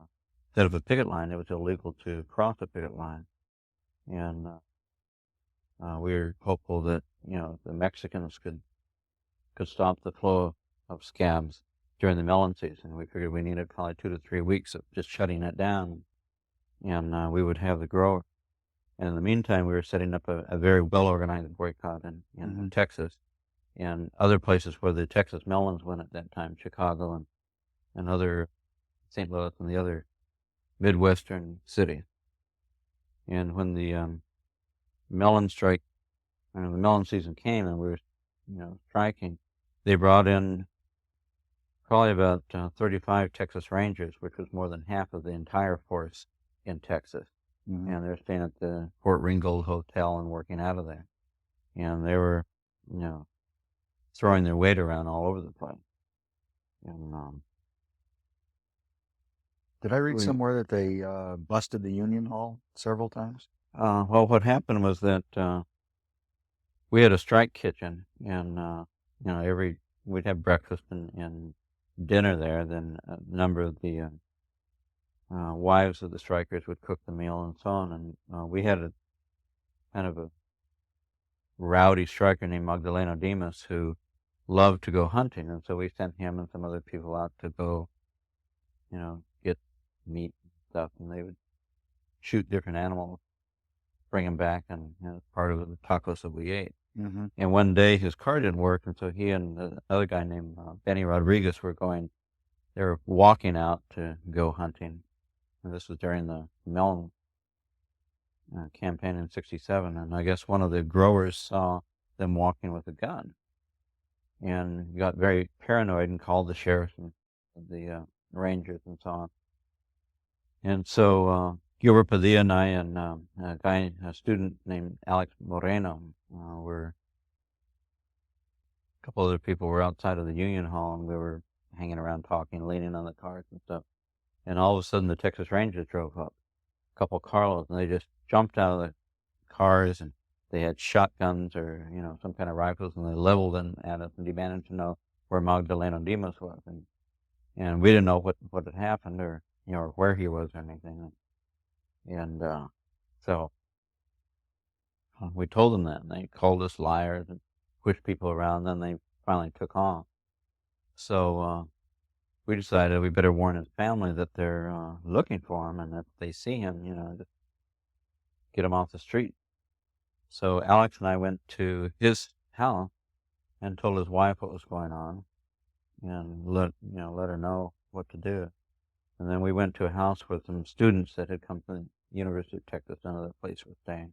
set up a picket line, it was illegal to cross a picket line. And we were hopeful that the Mexicans could stop the flow of scabs during the melon season. We figured we needed probably 2 to 3 weeks of just shutting it down, and we would have the grower. And in the meantime, we were setting up a very well-organized boycott in Mhm. Texas and other places where the Texas melons went at that time, Chicago and other St. Louis and the other Midwestern cities. And when the melon strike, the melon season came and we were, striking, they brought in probably about 35 Texas Rangers, which was more than half of the entire force in Texas. Mhm. And they're staying at the Fort Ringgold Hotel and working out of there. And they were throwing their weight around all over the place. And Did I read we, somewhere that they busted the Union Hall several times? well, what happened was that we had a strike kitchen, and we'd have breakfast and dinner there. Then a number of the wives of the strikers would cook the meal and so on. And we had a kind of a rowdy striker named Magdaleno Dimas who loved to go hunting, and so we sent him and some other people out to go, get meat and stuff, and they would shoot different animals, bring them back, and part of the tacos that we ate. Mm-hmm. And one day his car didn't work, and so he and another guy named Benny Rodriguez they were walking out to go hunting. And this was during the melon campaign in '67, and I guess one of the growers saw them walking with a gun and got very paranoid and called the sheriff and the rangers and so on. And so Gilbert Padilla and I and a student named Alex Moreno a couple other people were outside of the Union Hall, and we were hanging around talking, leaning on the cars and stuff. And all of a sudden the Texas Rangers drove up, a couple carloads, and they just jumped out of the cars, and they had shotguns or, some kind of rifles, and they leveled them at us and demanded to know where Magdaleno Dimas was. And we didn't know what had happened or where he was or anything. And so we told them that, and they called us liars and pushed people around. Then they finally took off. So we decided we better warn his family that they're looking for him, and if they see him, just get him off the street. So Alex and I went to his house and told his wife what was going on, and let her know what to do. And then we went to a house with some students that had come from the University of Texas, another place we're staying,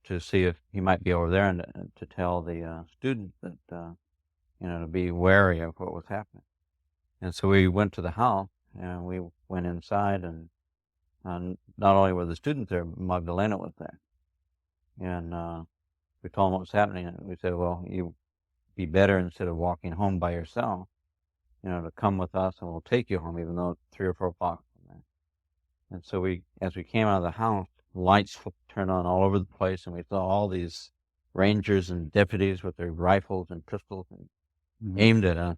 to see if he might be over there, and to tell the students that to be wary of what was happening. And so we went to the house, and we went inside, and not only were the students there, but Magdalena was there. And we told them what was happening, and we said, well, you'd be better, instead of walking home by yourself, to come with us, and we'll take you home, even though it's 3 or 4 blocks from there. And so as we came out of the house, lights turned on all over the place, and we saw all these rangers and deputies with their rifles and pistols and aimed at us.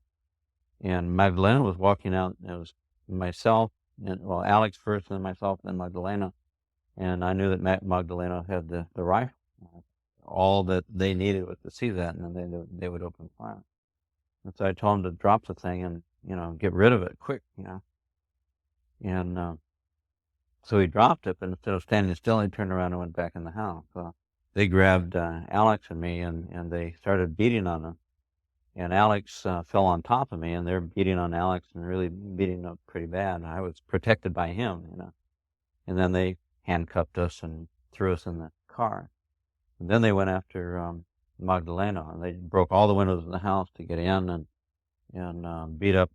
And Magdalena was walking out. It was myself, Alex first, and then myself, and then Magdalena. And I knew that Magdalena had the rifle. All that they needed was to see that, and then they would open fire. And so I told him to drop the thing and, get rid of it quick, And so he dropped it, but instead of standing still, he turned around and went back in the house. So they grabbed Alex and me, and they started beating on us. And Alex fell on top of me, and they're beating on Alex and really beating up pretty bad. I was protected by him, And then they handcuffed us and threw us in the car. And then they went after Magdalena, and they broke all the windows in the house to get in, and beat up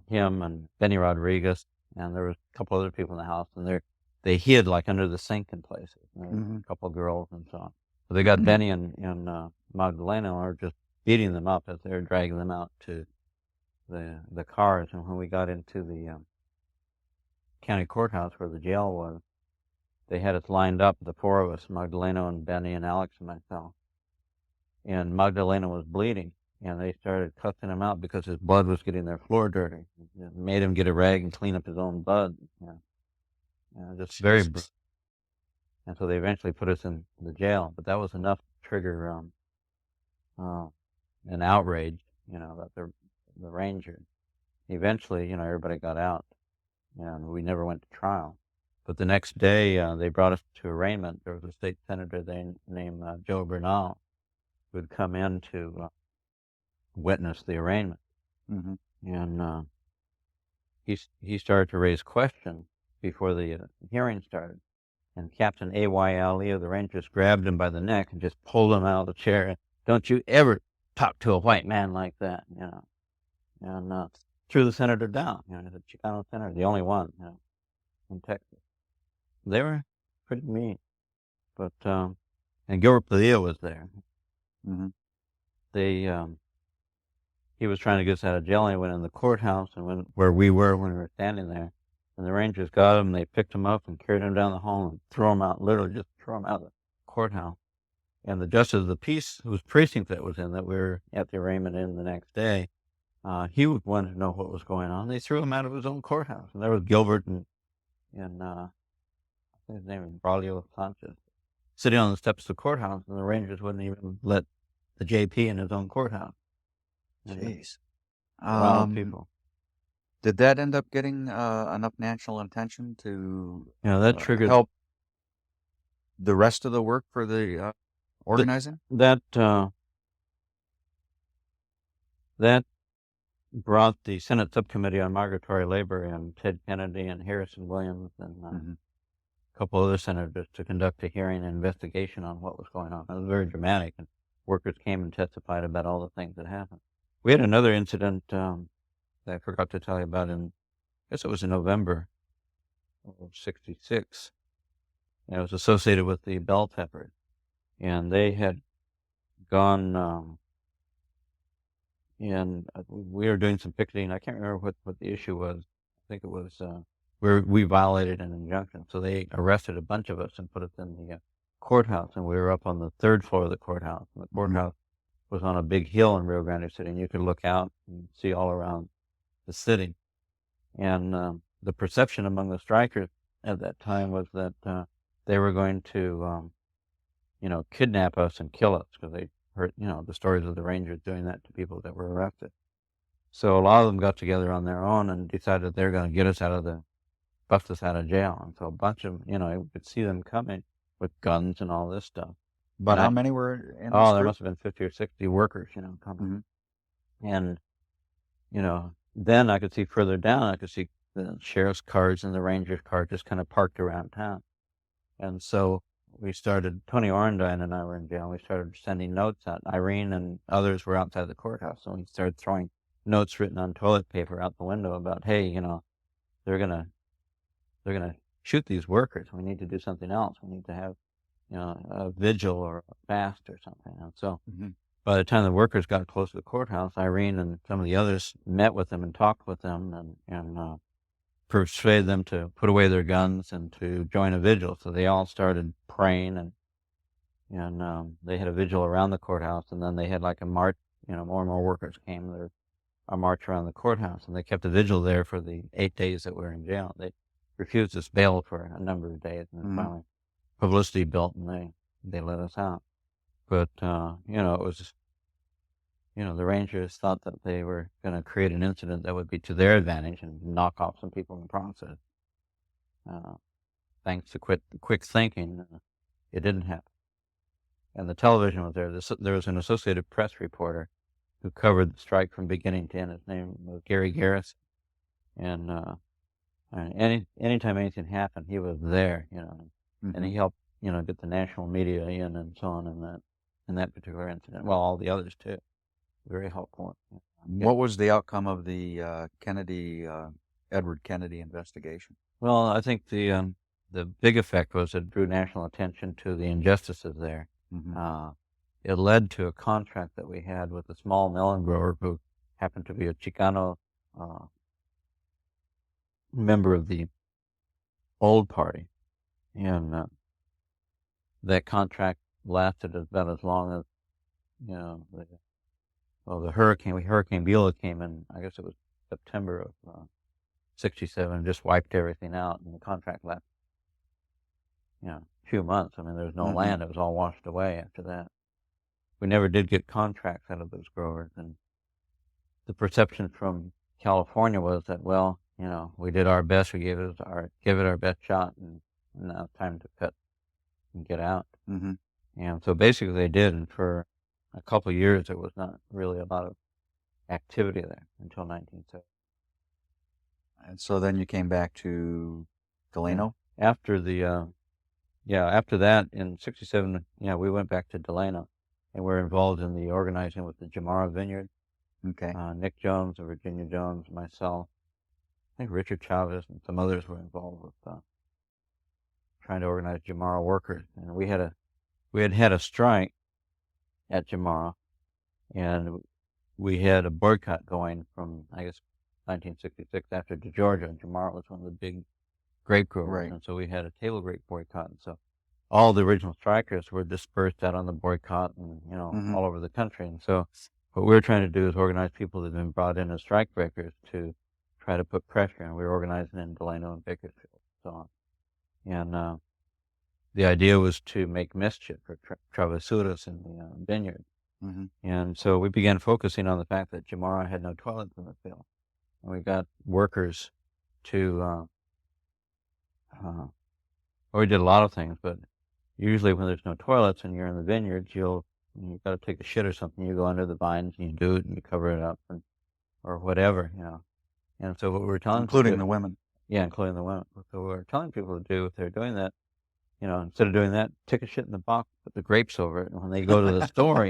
him and Benny Rodriguez, and there was a couple other people in the house, and they hid like under the sink in places. A couple of girls and so on. So they got Benny and Magdalena, and were just beating them up as they were dragging them out to the cars. And when we got into the county courthouse where the jail was, they had us lined up, the 4 of us, Magdalena and Benny and Alex and myself. And Magdalena was bleeding, and they started cussing him out because his blood was getting their floor dirty. It made him get a rag and clean up his own blood. Just very. And so they eventually put us in the jail, but that was enough to trigger an outrage, about the ranger. Eventually, everybody got out, and we never went to trial. But the next day, they brought us to arraignment. There was a state senator named Joe Bernal, who had come in to witness the arraignment. And he started to raise questions before the hearing started. And Captain A.Y. of the Rangers grabbed him by the neck and just pulled him out of the chair. Don't you ever talk to a white man like that, And threw the senator down, the Chicano senator, the only one, in Texas. They were pretty mean. But, and Gilbert Padilla was there. Mm-hmm. they he was trying to get us out of jail. And he went in the courthouse and went where we were when we were standing there. And the Rangers got him. They picked him up and carried him down the hall and threw him out. Literally, just threw him out of the courthouse. And the justice of the peace, whose precinct that was in, that we were at the arraignment in the next day, he wanted to know what was going on. They threw him out of his own courthouse. And there was Gilbert and I think his name is Braulio Sanchez, sitting on the steps of the courthouse, and the Rangers wouldn't even let the JP in his own courthouse. Jeez. Wild people. Did that end up getting enough national attention to That triggered help the rest of the work for the organizing? That brought the Senate Subcommittee on Migratory Labor and Ted Kennedy and Harrison Williams and a couple other senators to conduct a hearing and investigation on what was going on. It was very dramatic, and workers came and testified about all the things that happened. We had another incident that I forgot to tell you about I guess it was in November of '66. And it was associated with the bell peppers. And they had gone, and we were doing some picketing. I can't remember what the issue was. I think it was we violated an injunction. So they arrested a bunch of us and put us in the courthouse. And we were up on the third floor of the courthouse. And the courthouse was on a big hill in Rio Grande City. And you could look out and see all around the city. And the perception among the strikers at that time was that they were going to, kidnap us and kill us because they heard, the stories of the Rangers doing that to people that were arrested. So a lot of them got together on their own and decided they're going to get us bust us out of jail. And so a bunch of, you could see them coming with guns and all this stuff. But how many were in this there group? must have been 50 or 60 workers, coming. And, then I could see further down, I could see the sheriff's cars and the Rangers' cars just kind of parked around town. And so Tony Orendine and I were in jail. We started sending notes out. Irene and others were outside the courthouse. So we started throwing notes written on toilet paper out the window about, hey, they're going to shoot these workers. We need to do something else. We need to have, a vigil or a fast or something. And so by the time the workers got close to the courthouse, Irene and some of the others met with them and talked with them and persuade them to put away their guns and to join a vigil. So they all started praying and they had a vigil around the courthouse, and then they had like a march, more and more workers came. There a march around the courthouse, and they kept a vigil there for the 8 days that we were in jail. They refused us bail for a number of days, and then finally publicity built, and they let us out. But it was the Rangers thought that they were going to create an incident that would be to their advantage and knock off some people in the process. Thanks to quick thinking, it didn't happen. And the television was there. There was an Associated Press reporter who covered the strike from beginning to end. His name was Gary Garris. And anytime anything happened, he was there, and he helped, get the national media in and so on in that particular incident. Well, all the others too. Very helpful. What was the outcome of the Edward Kennedy investigation? Well, I think the big effect was it drew national attention to the injustices there. It led to a contract that we had with a small melon grower who happened to be a Chicano member of the old party, and that contract lasted about as long as the Hurricane Beulah came in. I guess it was September of '67, just wiped everything out, and the contract lasted a few months. I mean, there was no land; it was all washed away after that. We never did get contracts out of those growers, and the perception from California was that, well, we did our best, we gave it our best shot, and now it's time to cut and get out. And so basically they did, and for a couple of years there was not really a lot of activity there until 1970. And so then you came back to Delano? After that in '67, we went back to Delano, and we're involved in the organizing with the Jamara Vineyard. Okay. Nick Jones and Virginia Jones, myself, I think Richard Chavez and some others were involved with trying to organize Jamara workers. And we had had a strike at Jamara, and we had a boycott going from, I guess, 1966 after Georgia. And Jamara was one of the big grape growers, Right. and so we had a table grape boycott. And so all the original strikers were dispersed out on the boycott and, all over the country. And so what we were trying to do is organize people that had been brought in as strike breakers to try to put pressure. And we were organizing in Delano and Bakersfield and so on. And the idea was to make mischief for travesuras in the vineyard. And so we began focusing on the fact that Jamara had no toilets in the field. And we got workers to, well, we did a lot of things, but usually when there's no toilets and you're in the vineyards, you've got to take a shit or something. You go under the vines and you do it and you cover it up or whatever, And so what we were telling including people, the women. Yeah, including the women. So we were telling people to do if they're doing that, instead of doing that, take a shit in the box, put the grapes over it, and when they go to the store,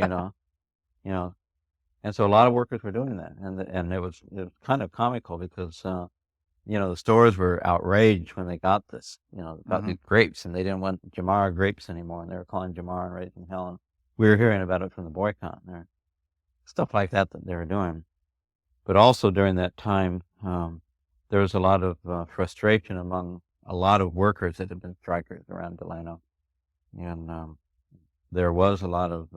and so a lot of workers were doing that, and it was kind of comical because the stores were outraged when they got this, got these grapes, and they didn't want Jamara grapes anymore, and they were calling Jamara and raising hell, and we were hearing about it from the boycott, and there stuff like that they were doing. But also during that time, there was a lot of frustration among a lot of workers that had been strikers around Delano, and there was a lot of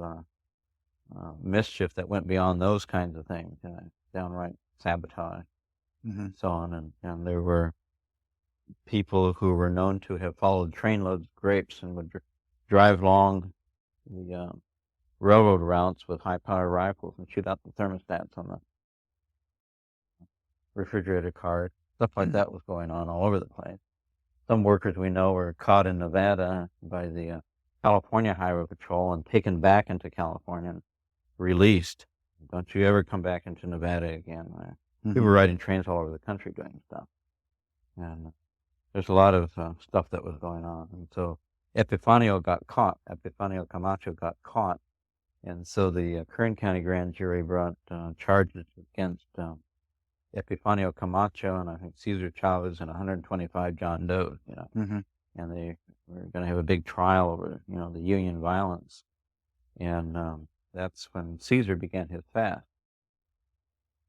mischief that went beyond those kinds of things, downright sabotage, and so on. And there were people who were known to have followed trainloads of grapes and would drive along the railroad routes with high-powered rifles and shoot out the thermostats on the refrigerator cars. Stuff like that was going on all over the place. Some workers we know were caught in Nevada by the California Highway Patrol and taken back into California and released. Don't you ever come back into Nevada again. People were riding trains all over the country doing stuff. And there's a lot of stuff that was going on. And so Epifanio Camacho got caught. And so the Kern County Grand Jury brought charges against Epifanio Camacho and I think Cesar Chavez and 125 John Does, and they were going to have a big trial over, the Union violence. And that's when Cesar began his fast.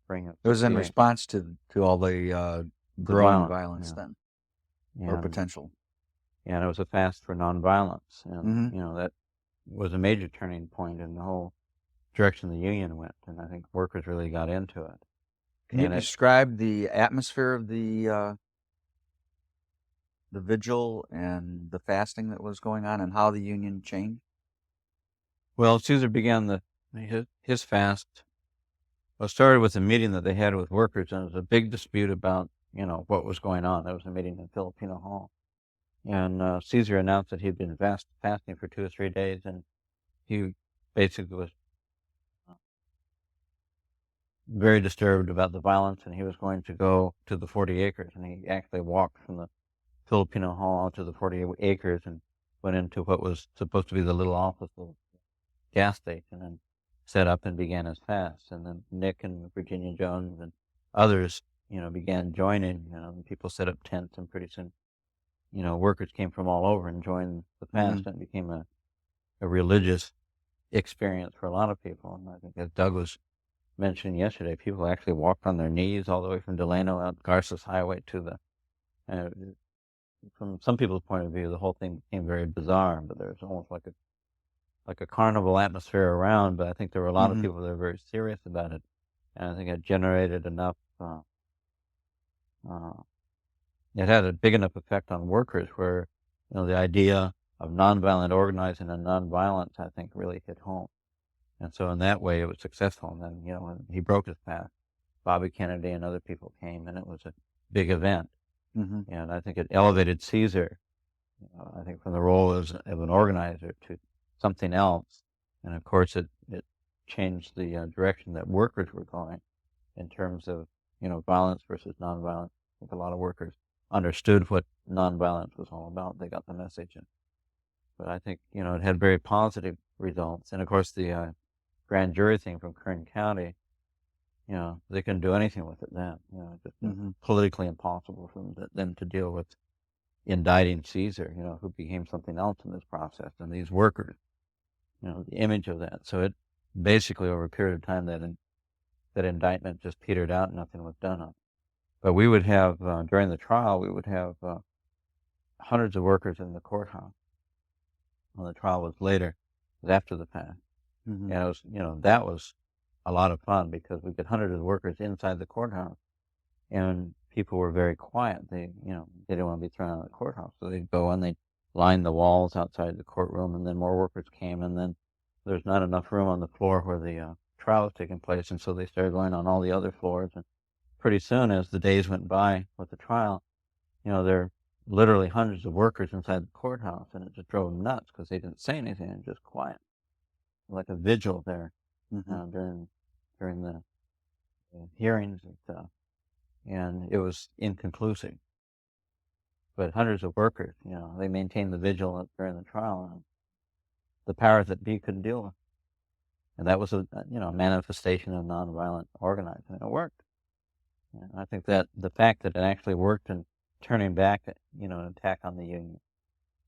It was in response to all the growing violence then, or potential. And it was a fast for nonviolence. And, that was a major turning point in the whole direction the Union went. And I think workers really got into it. Can you describe the atmosphere of the vigil and the fasting that was going on and how the Union changed? Well, Cesar began his fast. Well, started with a meeting that they had with workers, and it was a big dispute about, what was going on. There was a meeting in Filipino Hall. And Cesar announced that he'd been fasting for 2 or 3 days, and he basically was very disturbed about the violence, and he was going to go to the 40 acres. And he actually walked from the Filipino Hall out to the 40 acres and went into what was supposed to be the little office of the gas station and set up and began his fast. And then Nick and Virginia Jones and others, began joining. People set up tents, and pretty soon, workers came from all over and joined the fast, and it became a religious experience for a lot of people. And I think, as Doug was mentioned yesterday, people actually walked on their knees all the way from Delano out Garces Highway to the. From some people's point of view, the whole thing became very bizarre, but there's almost like a carnival atmosphere around. But I think there were a lot of people that were very serious about it, and I think it generated enough. It had a big enough effect on workers where, the idea of nonviolent organizing and nonviolence, I think, really hit home. And so in that way, it was successful. And then, when he broke his fast, Bobby Kennedy and other people came, and it was a big event. And I think it elevated Cesar, I think, from the role of an organizer to something else. And of course, it changed the direction that workers were going in terms of, violence versus nonviolence. I think a lot of workers understood what nonviolence was all about. They got the message. But I think, it had very positive results. And of course, the grand jury thing from Kern County, they couldn't do anything with it then. Just politically impossible for them to deal with indicting Cesar, who became something else in this process, and these workers. the image of that. So it basically, over a period of time, that indictment just petered out and nothing was done on it. But we would have, during the trial, we would have hundreds of workers in the courthouse. Well, the trial was later, it was after the fact. Mhm. And it was, that was a lot of fun because we get hundreds of workers inside the courthouse, and people were very quiet. They didn't want to be thrown out of the courthouse, so they'd go and they'd line the walls outside the courtroom, and then more workers came, and then there's not enough room on the floor where the trial was taking place, and so they started going on all the other floors. And pretty soon, as the days went by with the trial, there are literally hundreds of workers inside the courthouse, and it just drove them nuts because they didn't say anything and just quiet, like a vigil there during the hearings and stuff. And it was inconclusive. But hundreds of workers, they maintained the vigil during the trial, and the powers that be couldn't deal with it. And that was a manifestation of nonviolent organizing. It worked. And I think that the fact that it actually worked in turning back, an attack on the Union,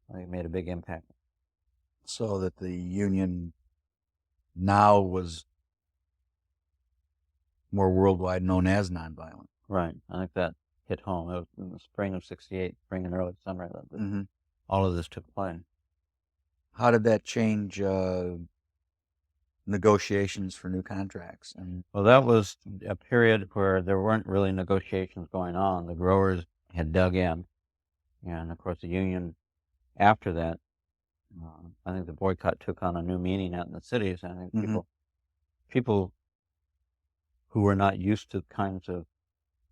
I think made a big impact. So that the Union now was more worldwide known as nonviolent. Right. I think that hit home. It was in the spring of '68, spring and early summer, that Mhm. all of this took place. How did that change negotiations for new contracts? And Well, that was a period where there weren't really negotiations going on. The growers had dug in, and of course the union after that, I think the boycott took on a new meaning out in the cities. I think Mhm. people who were not used to the kinds of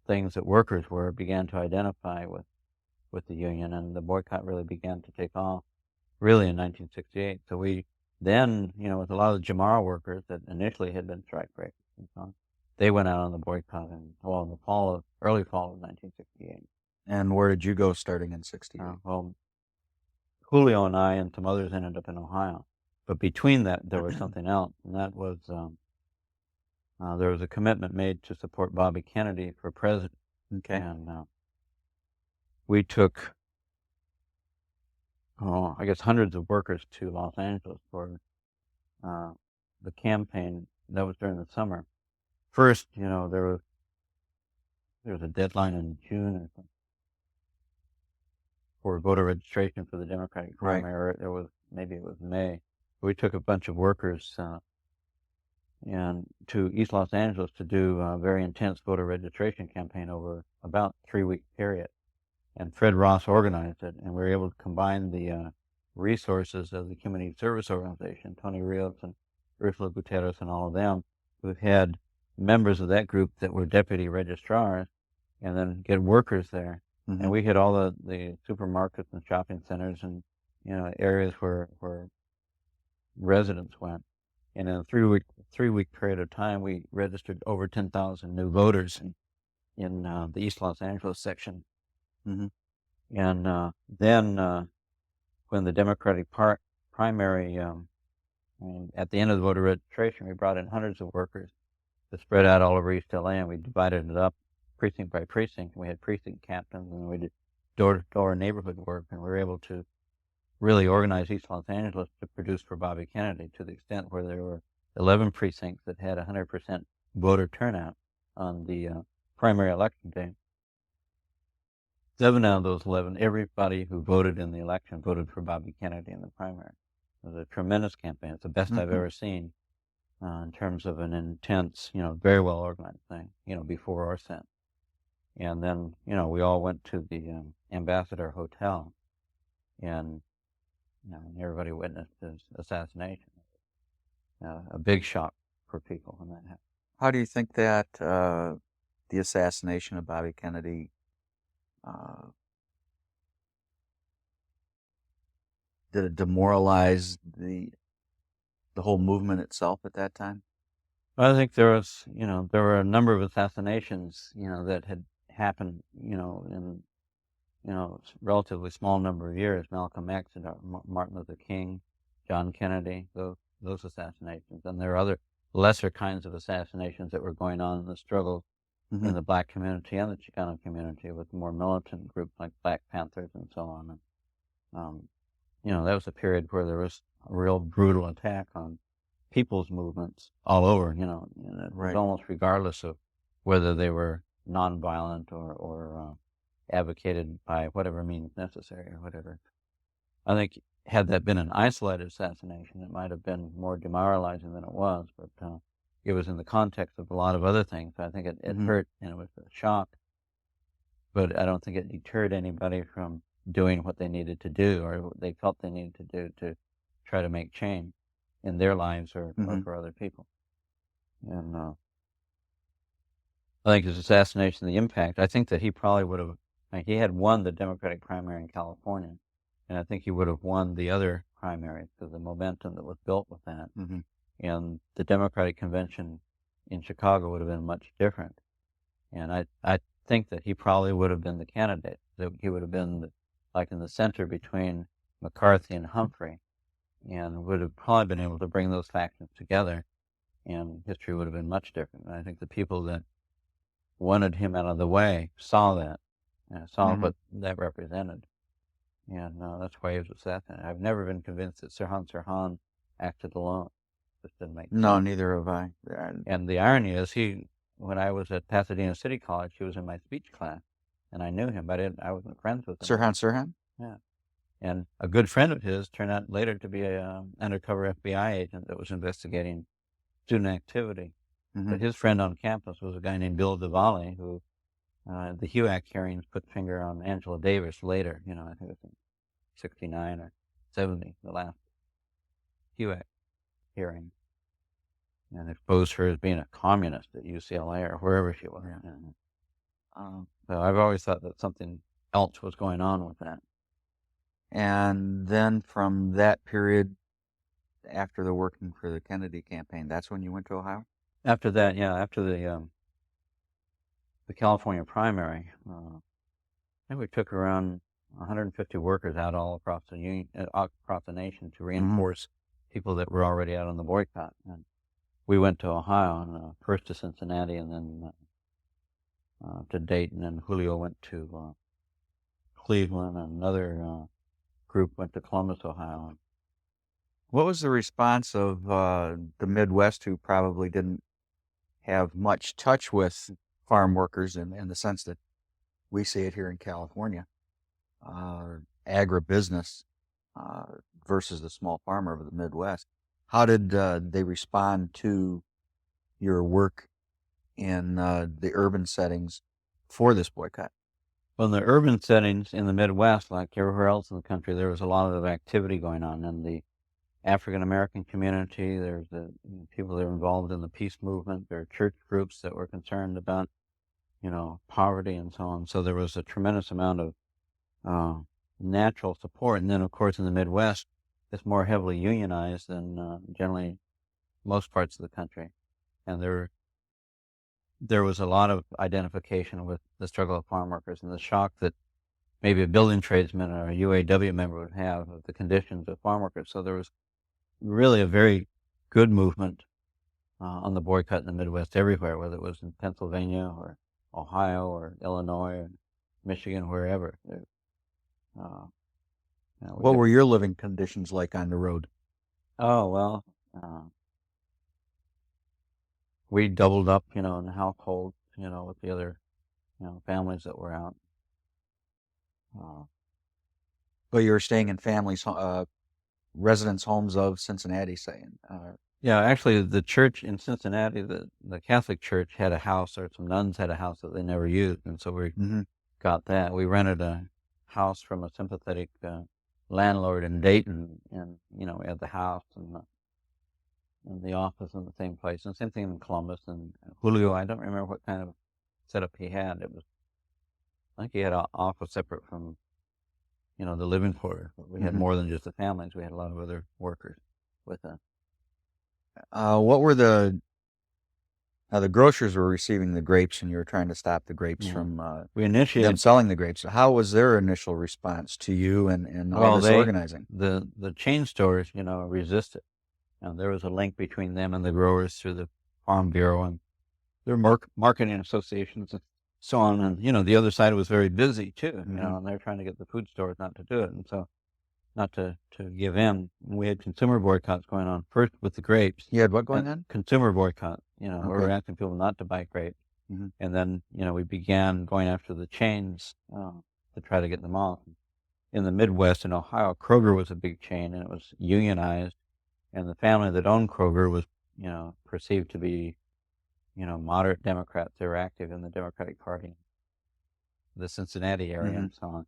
things that workers were began to identify with the union, and the boycott really began to take off really in 1968. So we then, with a lot of the Jamara workers that initially had been strike breakers and so on, they went out on the boycott in the early fall of 1968. And where did you go starting in '68? Well, Julio and I and some others ended up in Ohio. But between that, there was something else, and that was there was a commitment made to support Bobby Kennedy for president. Okay. And we took, I guess, hundreds of workers to Los Angeles for the campaign. That was during the summer. First, there was a deadline in June or something for voter registration for the Democratic Right. primary. Or maybe it was May. We took a bunch of workers and to East Los Angeles to do a very intense voter registration campaign over about 3-week period. And Fred Ross organized it, and we were able to combine the resources of the Community Service Organization, Tony Rios and Ursula Gutierrez and all of them, who had members of that group that were deputy registrars, and then get workers there. Mhm. And we hit all the supermarkets and shopping centers and areas where residents went. And in a 3-week period of time, we registered over 10,000 new voters in the East Los Angeles section. Mhm. And then when the Democratic primary, at the end of the voter registration, we brought in hundreds of workers to spread out all over East LA, and we divided it up precinct by precinct. We had precinct captains, and we did door-to-door neighborhood work, and we were able to really organize East Los Angeles to produce for Bobby Kennedy to the extent where there were 11 precincts that had 100% voter turnout on the primary election day. 7 out of those 11, everybody who voted in the election voted for Bobby Kennedy in the primary. It was a tremendous campaign. It's the best I've ever seen in terms of an intense, very well organized thing, before or since. And then, we all went to the Ambassador Hotel, and everybody witnessed his assassination. A big shock for people when that happened. How do you think that the assassination of Bobby Kennedy did it demoralize the whole movement itself at that time? I think there were a number of assassinations, that had happened, in, relatively small number of years. Malcolm X and Martin Luther King, John Kennedy, those assassinations. And there are other lesser kinds of assassinations that were going on in the struggle in the Black community and the Chicano community with more militant groups like Black Panthers and so on. And, that was a period where there was real brutal attack on people's movements all over, and it was almost regardless of whether they were nonviolent or advocated by whatever means necessary or whatever. I think had that been an isolated assassination, it might have been more demoralizing than it was, but it was in the context of a lot of other things. I think it hurt, and it was a shock, but I don't think it deterred anybody from doing what they needed to do or what they felt they needed to do to try to make change in their lives or for other people. And I think his assassination, the impact, I think that he probably would have, he had won the Democratic primary in California, and I think he would have won the other primaries because the momentum that was built with that. And the Democratic convention in Chicago would have been much different. And I think that he probably would have been the candidate, that he would have been like in the center between McCarthy and Humphrey, and would have probably been able to bring those factions together, and history would have been much different. And I think the people that wanted him out of the way saw that, and saw what that represented. And that's why he was assassinated. I've never been convinced that Sirhan acted alone. Just didn't make sense. No, neither have I. And the irony is, when I was at Pasadena City College, he was in my speech class, and I knew him, but I wasn't friends with him. Sirhan? Yeah. And a good friend of his turned out later to be an undercover FBI agent that was investigating student activity. But his friend on campus was a guy named Bill Chandler, who the HUAC hearings put finger on Angela Davis later. I think it was in 69 or 70, the last HUAC hearing, and exposed her as being a communist at UCLA or wherever she was. So I've always thought that something else was going on with that. And then from that period, after the working for the Kennedy campaign, that's when you went to Ohio? After that, yeah, after the California primary, I think we took around 150 workers out all across the nation to reinforce people that were already out on the boycott. And we went to Ohio, and first to Cincinnati, and then to Dayton, and Julio went to Cleveland, and another group went to Columbus, Ohio. What was the response of the Midwest, who probably didn't have much touch with farm workers in the sense that we see it here in California, agribusiness versus the small farmer of the Midwest? How did they respond to your work in the urban settings for this boycott? Well, in the urban settings in the Midwest, like everywhere else in the country, there was a lot of activity going on in the African-American community. There's the people that are involved in the peace movement. There are church groups that were concerned about, poverty and so on. So there was a tremendous amount of natural support. And then, of course, in the Midwest, it's more heavily unionized than generally most parts of the country. And there was a lot of identification with the struggle of farm workers and the shock that maybe a building tradesman or a UAW member would have of the conditions of farm workers. So there was really a very good movement on the boycott in the Midwest everywhere, whether it was in Pennsylvania or Ohio or Illinois or Michigan, wherever. What were your living conditions like on the road? Oh, well, we doubled up, in the household, with the other, families that were out. Well, you were staying in families, residence homes of Cincinnati, saying. Yeah, actually, the church in Cincinnati, the Catholic Church, had a house, or some nuns had a house that they never used, and so we got that. We rented a house from a sympathetic landlord in Dayton, and we had the house and the office in the same place, and same thing in Columbus. And Julio, I don't remember what kind of setup he had. I think he had an office separate from, the living quarters. We had more than just the families. We had a lot of other workers with us. What were the grocers were receiving the grapes, and you were trying to stop the grapes from we initiated them selling the grapes. How was their initial response to you and all this organizing? The chain stores, resisted. And there was a link between them and the growers through the Farm Bureau and their marketing associations and so on. And, the other side was very busy too, and they're trying to get the food stores not to do it. And so not to give in. We had consumer boycotts going on, first with the grapes. You had what going on? Consumer boycott, where Okay. we're asking people not to buy grapes. Mhm. And then, we began going after the chains to try to get them off. In the Midwest, in Ohio, Kroger was a big chain, and it was unionized. And the family that owned Kroger was, perceived to be, moderate Democrats. They were active in the Democratic Party, the Cincinnati area and so on.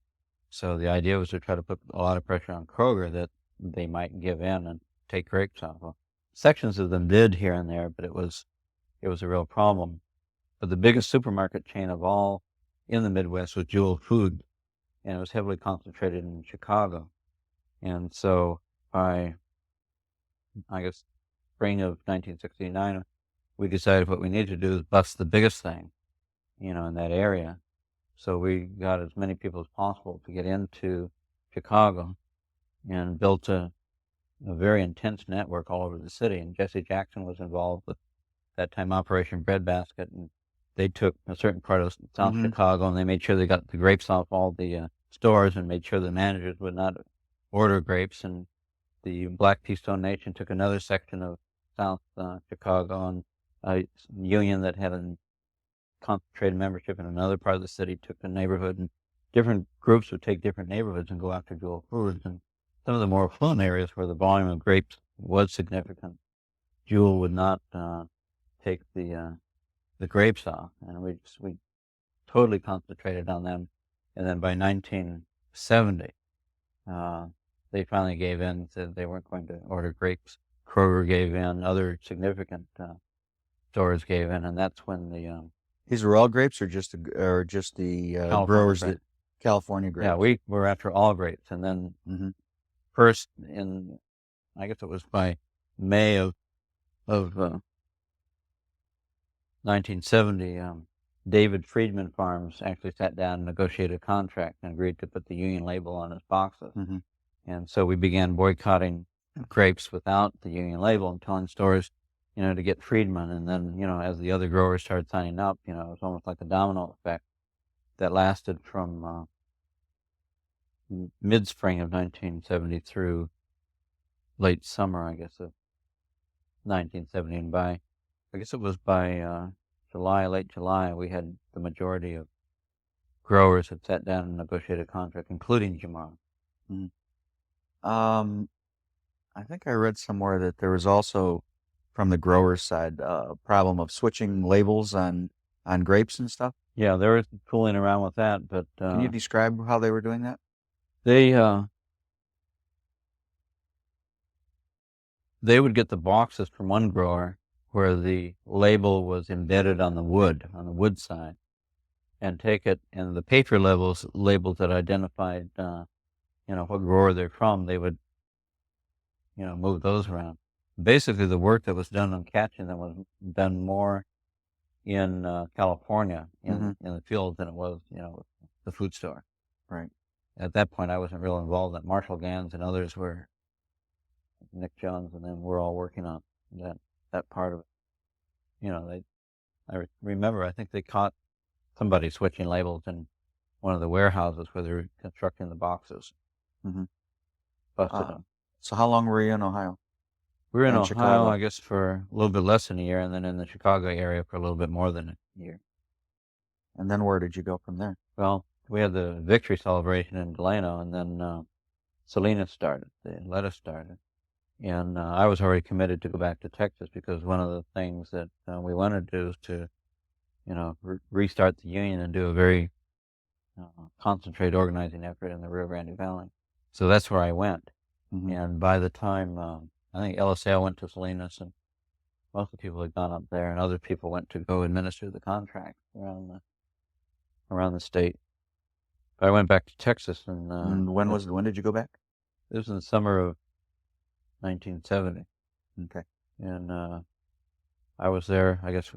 So the idea was to try to put a lot of pressure on Kroger that they might give in and take grapes off. Well, sections of them did here and there, but it was a real problem. But the biggest supermarket chain of all in the Midwest was Jewel Food, and it was heavily concentrated in Chicago. And so by, I guess, spring of 1969, we decided what we needed to do is bust the biggest thing, in that area. So we got as many people as possible to get into Chicago and built a very intense network all over the city. And Jesse Jackson was involved with that time Operation Breadbasket, and they took a certain part of South Chicago, and they made sure they got the grapes off all the stores and made sure the managers would not order grapes. And the Black Keystone Nation took another section of South Chicago, and a union that had a concentrated membership in another part of the city took a neighborhood, and different groups would take different neighborhoods and go after Jewel Foods. And some of the more affluent areas where the volume of grapes was significant, Jewel would not take the grapes off, and we totally concentrated on them. And then by 1970, they finally gave in, said they weren't going to order grapes. Kroger gave in, other significant stores gave in, and that's when the These were all grapes, or just the growers grapes. that California grapes? Yeah, we were after all grapes, and then first in, I guess it was by May of 1970, David Friedman Farms actually sat down and negotiated a contract and agreed to put the union label on his boxes. And so we began boycotting grapes without the union label and telling stores, to get Friedman. And then, as the other growers started signing up, it was almost like a domino effect that lasted from mid-spring of 1970 through late summer, I guess, of 1970. And I guess it was by late July, we had the majority of growers had sat down and negotiated a contract, including Jamal. I think I read somewhere that there was also, from the growers' side, a problem of switching labels on grapes and stuff. Yeah, there was fooling around with that, but Can you describe how they were doing that? They would get the boxes from one grower where the label was embedded on the wood side, and take it, and the paper labels that identified, what grower they're from, they would, move those around. Basically, the work that was done on catching them was done more in California, in the field, than it was, the food store. Right. At that point, I wasn't real involved. That Marshall Gans and others were, Nick Jones, and then we're all working on that part of it. I remember, I think they caught somebody switching labels in one of the warehouses where they were constructing the boxes. Busted them. So how long were you in Ohio? We were in And Ohio, Chicago? I guess, for a little bit less than a year, and then in the Chicago area for a little bit more than a year. And then where did you go from there? Well, we had the victory celebration in Delano, and then Salinas started, the lettuce started. And I was already committed to go back to Texas, because one of the things that we wanted to do is to, restart the union and do a very concentrated organizing effort in the Rio Grande Valley. So that's where I went. And by the time, I think LSAL went to Salinas, and most of the people had gone up there, and other people went to go administer the contract around the state. But I went back to Texas, and when did you go back? It was in the summer of 1970. Okay. And I was there, I guess.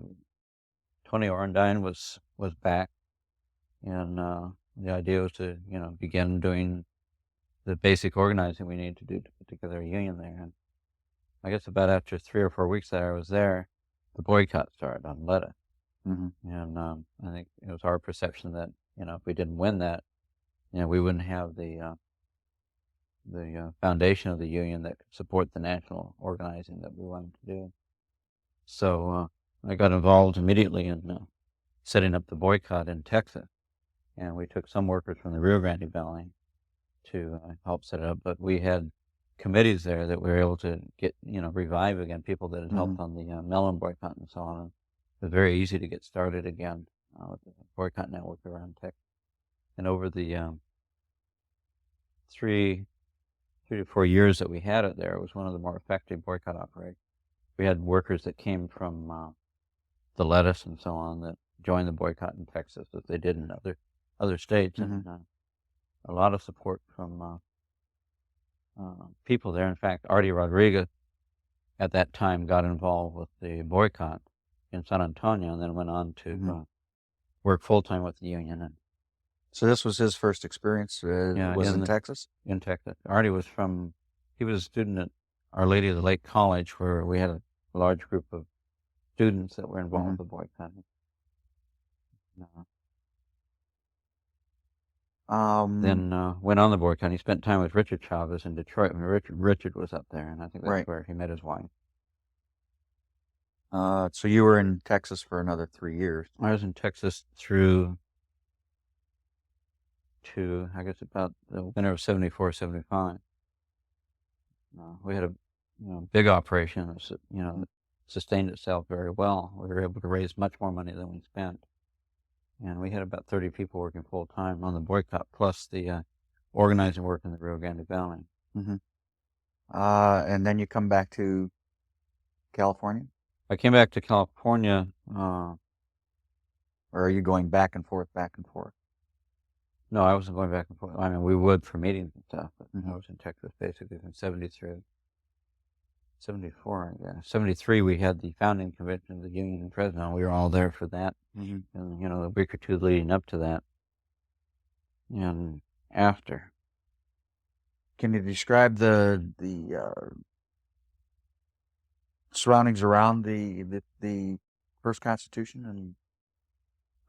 Tony Orendine was back, and the idea was to, begin doing the basic organizing we needed to do to put together a union there. And I guess about after 3 or 4 weeks that I was there, the boycott started on lettuce. And I think it was our perception that, if we didn't win that, we wouldn't have the the foundation of the union that could support the national organizing that we wanted to do. So I got involved immediately in setting up the boycott in Texas, and we took some workers from the Rio Grande Valley to help set it up. But we had committees there that we were able to get, revive again, people that had helped on the melon boycott and so on. And it was very easy to get started again with the boycott network around Texas. And over the 3 to 4 years that we had it there, it was one of the more effective boycott operations. We had workers that came from the lettuce and so on that joined the boycott in Texas as they did in other states, and a lot of support from people there. In fact, Artie Rodriguez at that time got involved with the boycott in San Antonio, and then went on to work full-time with the union. And So this was his first experience, was in Texas? In Texas. Artie he was a student at Our Lady of the Lake College, where we had a large group of students that were involved with the boycott. Then went on the boycott. He spent time with Richard Chavez in Detroit when Richard was up there, and I think that's where he met his wife. So you were in Texas for another 3 years. I was in Texas through to, I guess, about the winter of 74, 75. We had a big operation that sustained itself very well. We were able to raise much more money than we spent. And we had about 30 people working full-time on the boycott, plus the organizing work in the Rio Grande Valley. And then you come back to California? I came back to California. Or are you going back and forth, back and forth? No, I wasn't going back and forth. I mean, we would for meetings and stuff, but I was in Texas basically from 73. 74, I guess. 73, we had the founding convention of the union in Fresno. We were all there for that. And, the week or two leading up to that. And after. Can you describe the surroundings around the first Constitution? And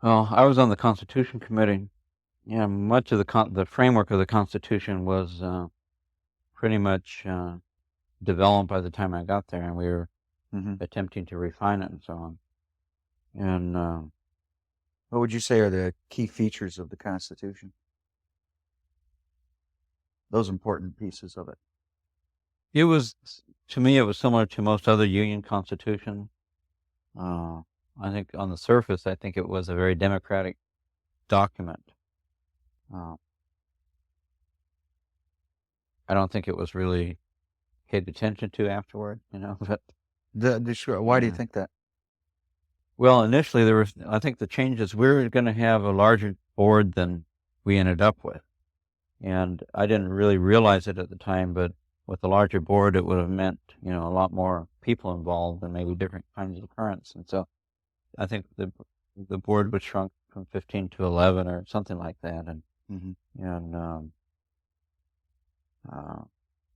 well, I was on the Constitution Committee. Yeah, much of the framework of the Constitution was pretty much developed by the time I got there, and we were attempting to refine it and so on. And what would you say are the key features of the Constitution? Those important pieces of it. It was, to me, it was similar to most other union constitutions. I think on the surface, I think it was a very democratic document. I don't think it was really paid attention to afterward, but why do you think that? Well, initially I think the changes, we were going to have a larger board than we ended up with. And I didn't really realize it at the time, but with the larger board, it would have meant, a lot more people involved and maybe different kinds of currents. And so I think the board was shrunk from 15 to 11 or something like that. And,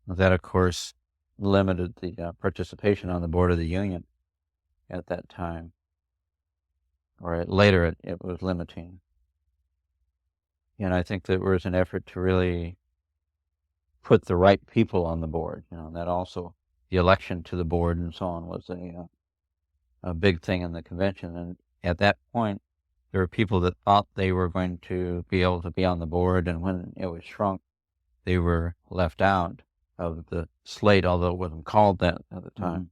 that, of course, limited the participation on the board of the union at that time. Or later it was limiting. And I think there was an effort to really put the right people on the board. That also, the election to the board and so on was a big thing in the convention. And at that point, there were people that thought they were going to be able to be on the board, and when it was shrunk, they were left out of the slate, although it wasn't called that at the time.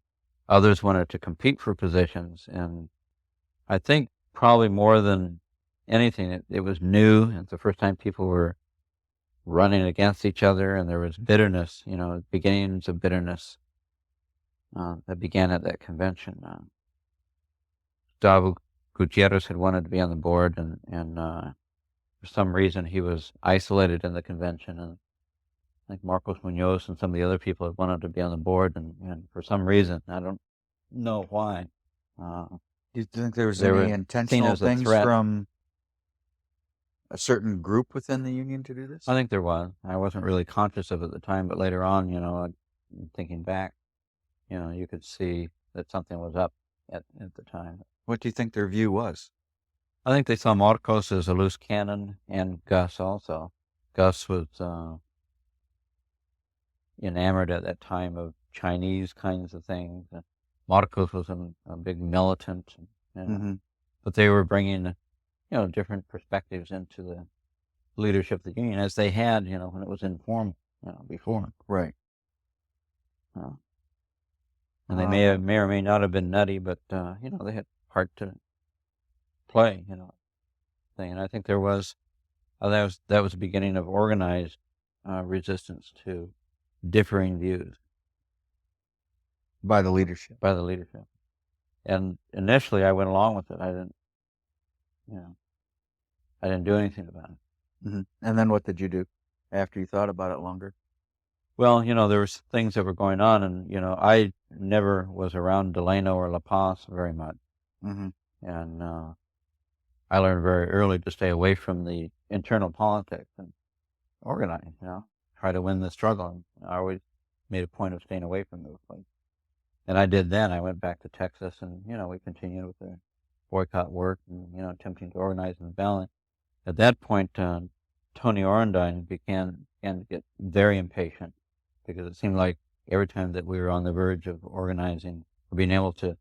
Others wanted to compete for positions, and I think probably more than anything, it was new. It's the first time people were running against each other, and there was bitterness, beginnings of bitterness that began at that convention. Gustavo Gutierrez had wanted to be on the board, and for some reason he was isolated in the convention, and I think Marcos Munoz and some of the other people had wanted to be on the board, and for some reason, I don't know why. Do you think there was any intentional things from a certain group within the union to do this? I think there was. I wasn't really conscious of it at the time, but later on, thinking back, you could see that something was up at the time. What do you think their view was? I think they saw Marcos as a loose cannon, and Gus also. Gus was enamored at that time of Chinese kinds of things. Marcos was a big militant, but they were bringing, different perspectives into the leadership of the union, as they had, when it was informal, before. Right. And they may or may not have been nutty, but they had part to play, thing. And I think there was that was the beginning of organized resistance to differing views By the leadership. And initially, I went along with it. I didn't do anything about it. And then what did you do after you thought about it longer? Well, there was things that were going on, and I never was around Delano or La Paz very much, and I learned very early to stay away from the internal politics and organize. Try to win the struggle. And I always made a point of staying away from those places, and I did. Then I went back to Texas, and we continued with the boycott work, and attempting to organize in the ballot. At that point, Tony Orendine began to get very impatient, because it seemed like every time that we were on the verge of organizing or being able to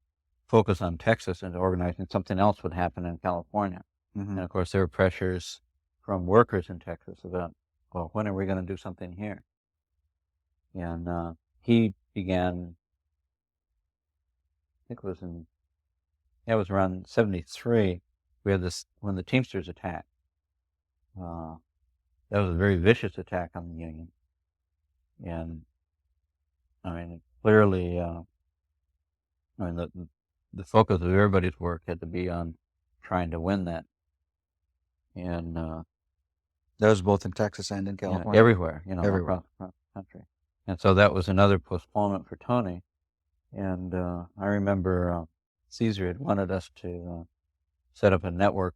focus on Texas and organizing, something else would happen in California. And of course, there were pressures from workers in Texas about, well, when are we going to do something here? And he began, I think it was around 73, we had this, when the Teamsters attacked. That was a very vicious attack on the union. And I mean, clearly, the focus of everybody's work had to be on trying to win that. And that was both in Texas and in California. Everywhere, everywhere across the country. And so that was another postponement for Tony. And I remember Cesar had wanted us to set up a network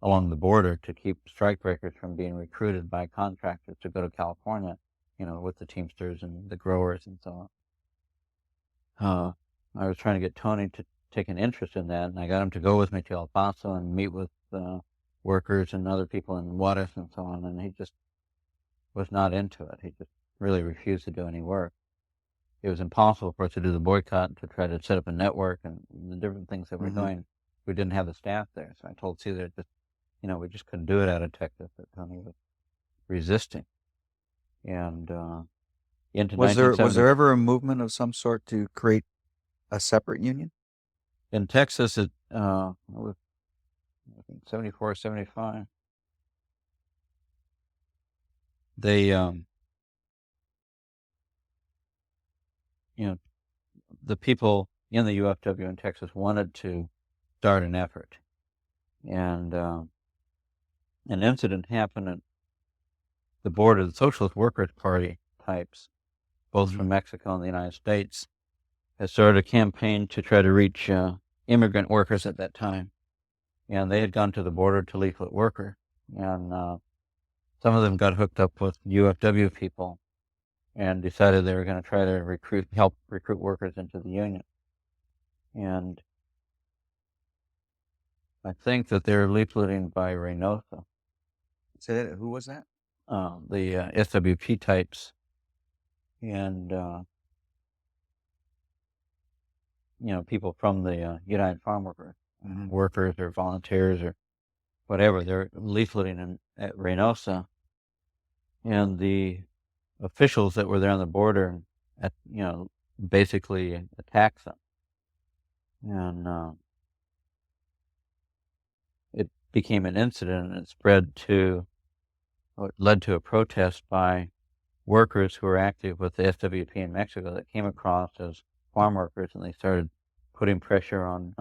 along the border to keep strikebreakers from being recruited by contractors to go to California, with the Teamsters and the growers and so on. I was trying to get Tony to take an interest in that, and I got him to go with me to El Paso and meet with workers and other people in Juarez and so on, and he just was not into it. He just really refused to do any work. It was impossible for us to do the boycott, to try to set up a network and the different things that we're doing. We didn't have the staff there, so I told Cesar that we just couldn't do it out of Texas, that Tony was resisting. And into was there ever a movement of some sort to create a separate union? In Texas, it was 74, 75. They, the people in the UFW in Texas wanted to start an effort. And an incident happened at the board of the Socialist Workers' Party types, both from Mexico and the United States, had started a campaign to try to reach immigrant workers at that time. And they had gone to the border to leaflet workers. And some of them got hooked up with UFW people and decided they were going to try to help recruit workers into the union. And I think that they're leafleting by Reynosa. Say that, who was that? The SWP types. And, people from the United Farmworker, workers or volunteers or whatever, they're leafleting at Reynosa. And the officials that were there on the border, basically attacked them. And it became an incident, and it led to a protest by workers who were active with the SWP in Mexico that came across as farm workers, and they started putting pressure on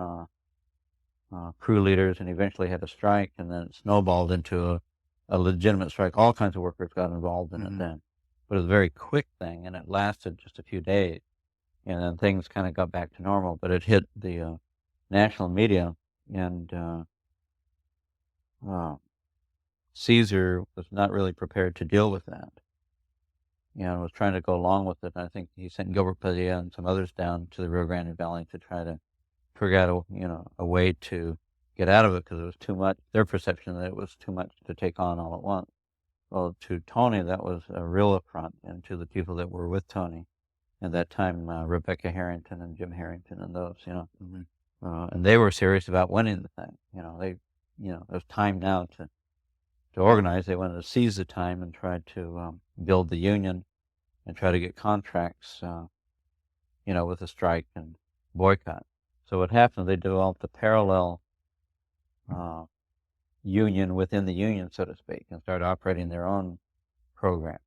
crew leaders, and eventually had a strike, and then it snowballed into a legitimate strike. All kinds of workers got involved in it then. But it was a very quick thing, and it lasted just a few days, and then things kind of got back to normal. But it hit the national media, and Cesar was not really prepared to deal with that. Was trying to go along with it. And I think he sent Gilbert Padilla and some others down to the Rio Grande Valley to try to figure out a way to get out of it, because it was too much. Their perception that it was too much to take on all at once. Well, to Tony, that was a real affront, and to the people that were with Tony at that time, Rebecca Harrington and Jim Harrington and those, and they were serious about winning the thing. It was time now to organize. They wanted to seize the time and try to build the union and try to get contracts, with a strike and boycott. So what happened, they developed a parallel union within the union, so to speak, and started operating their own program.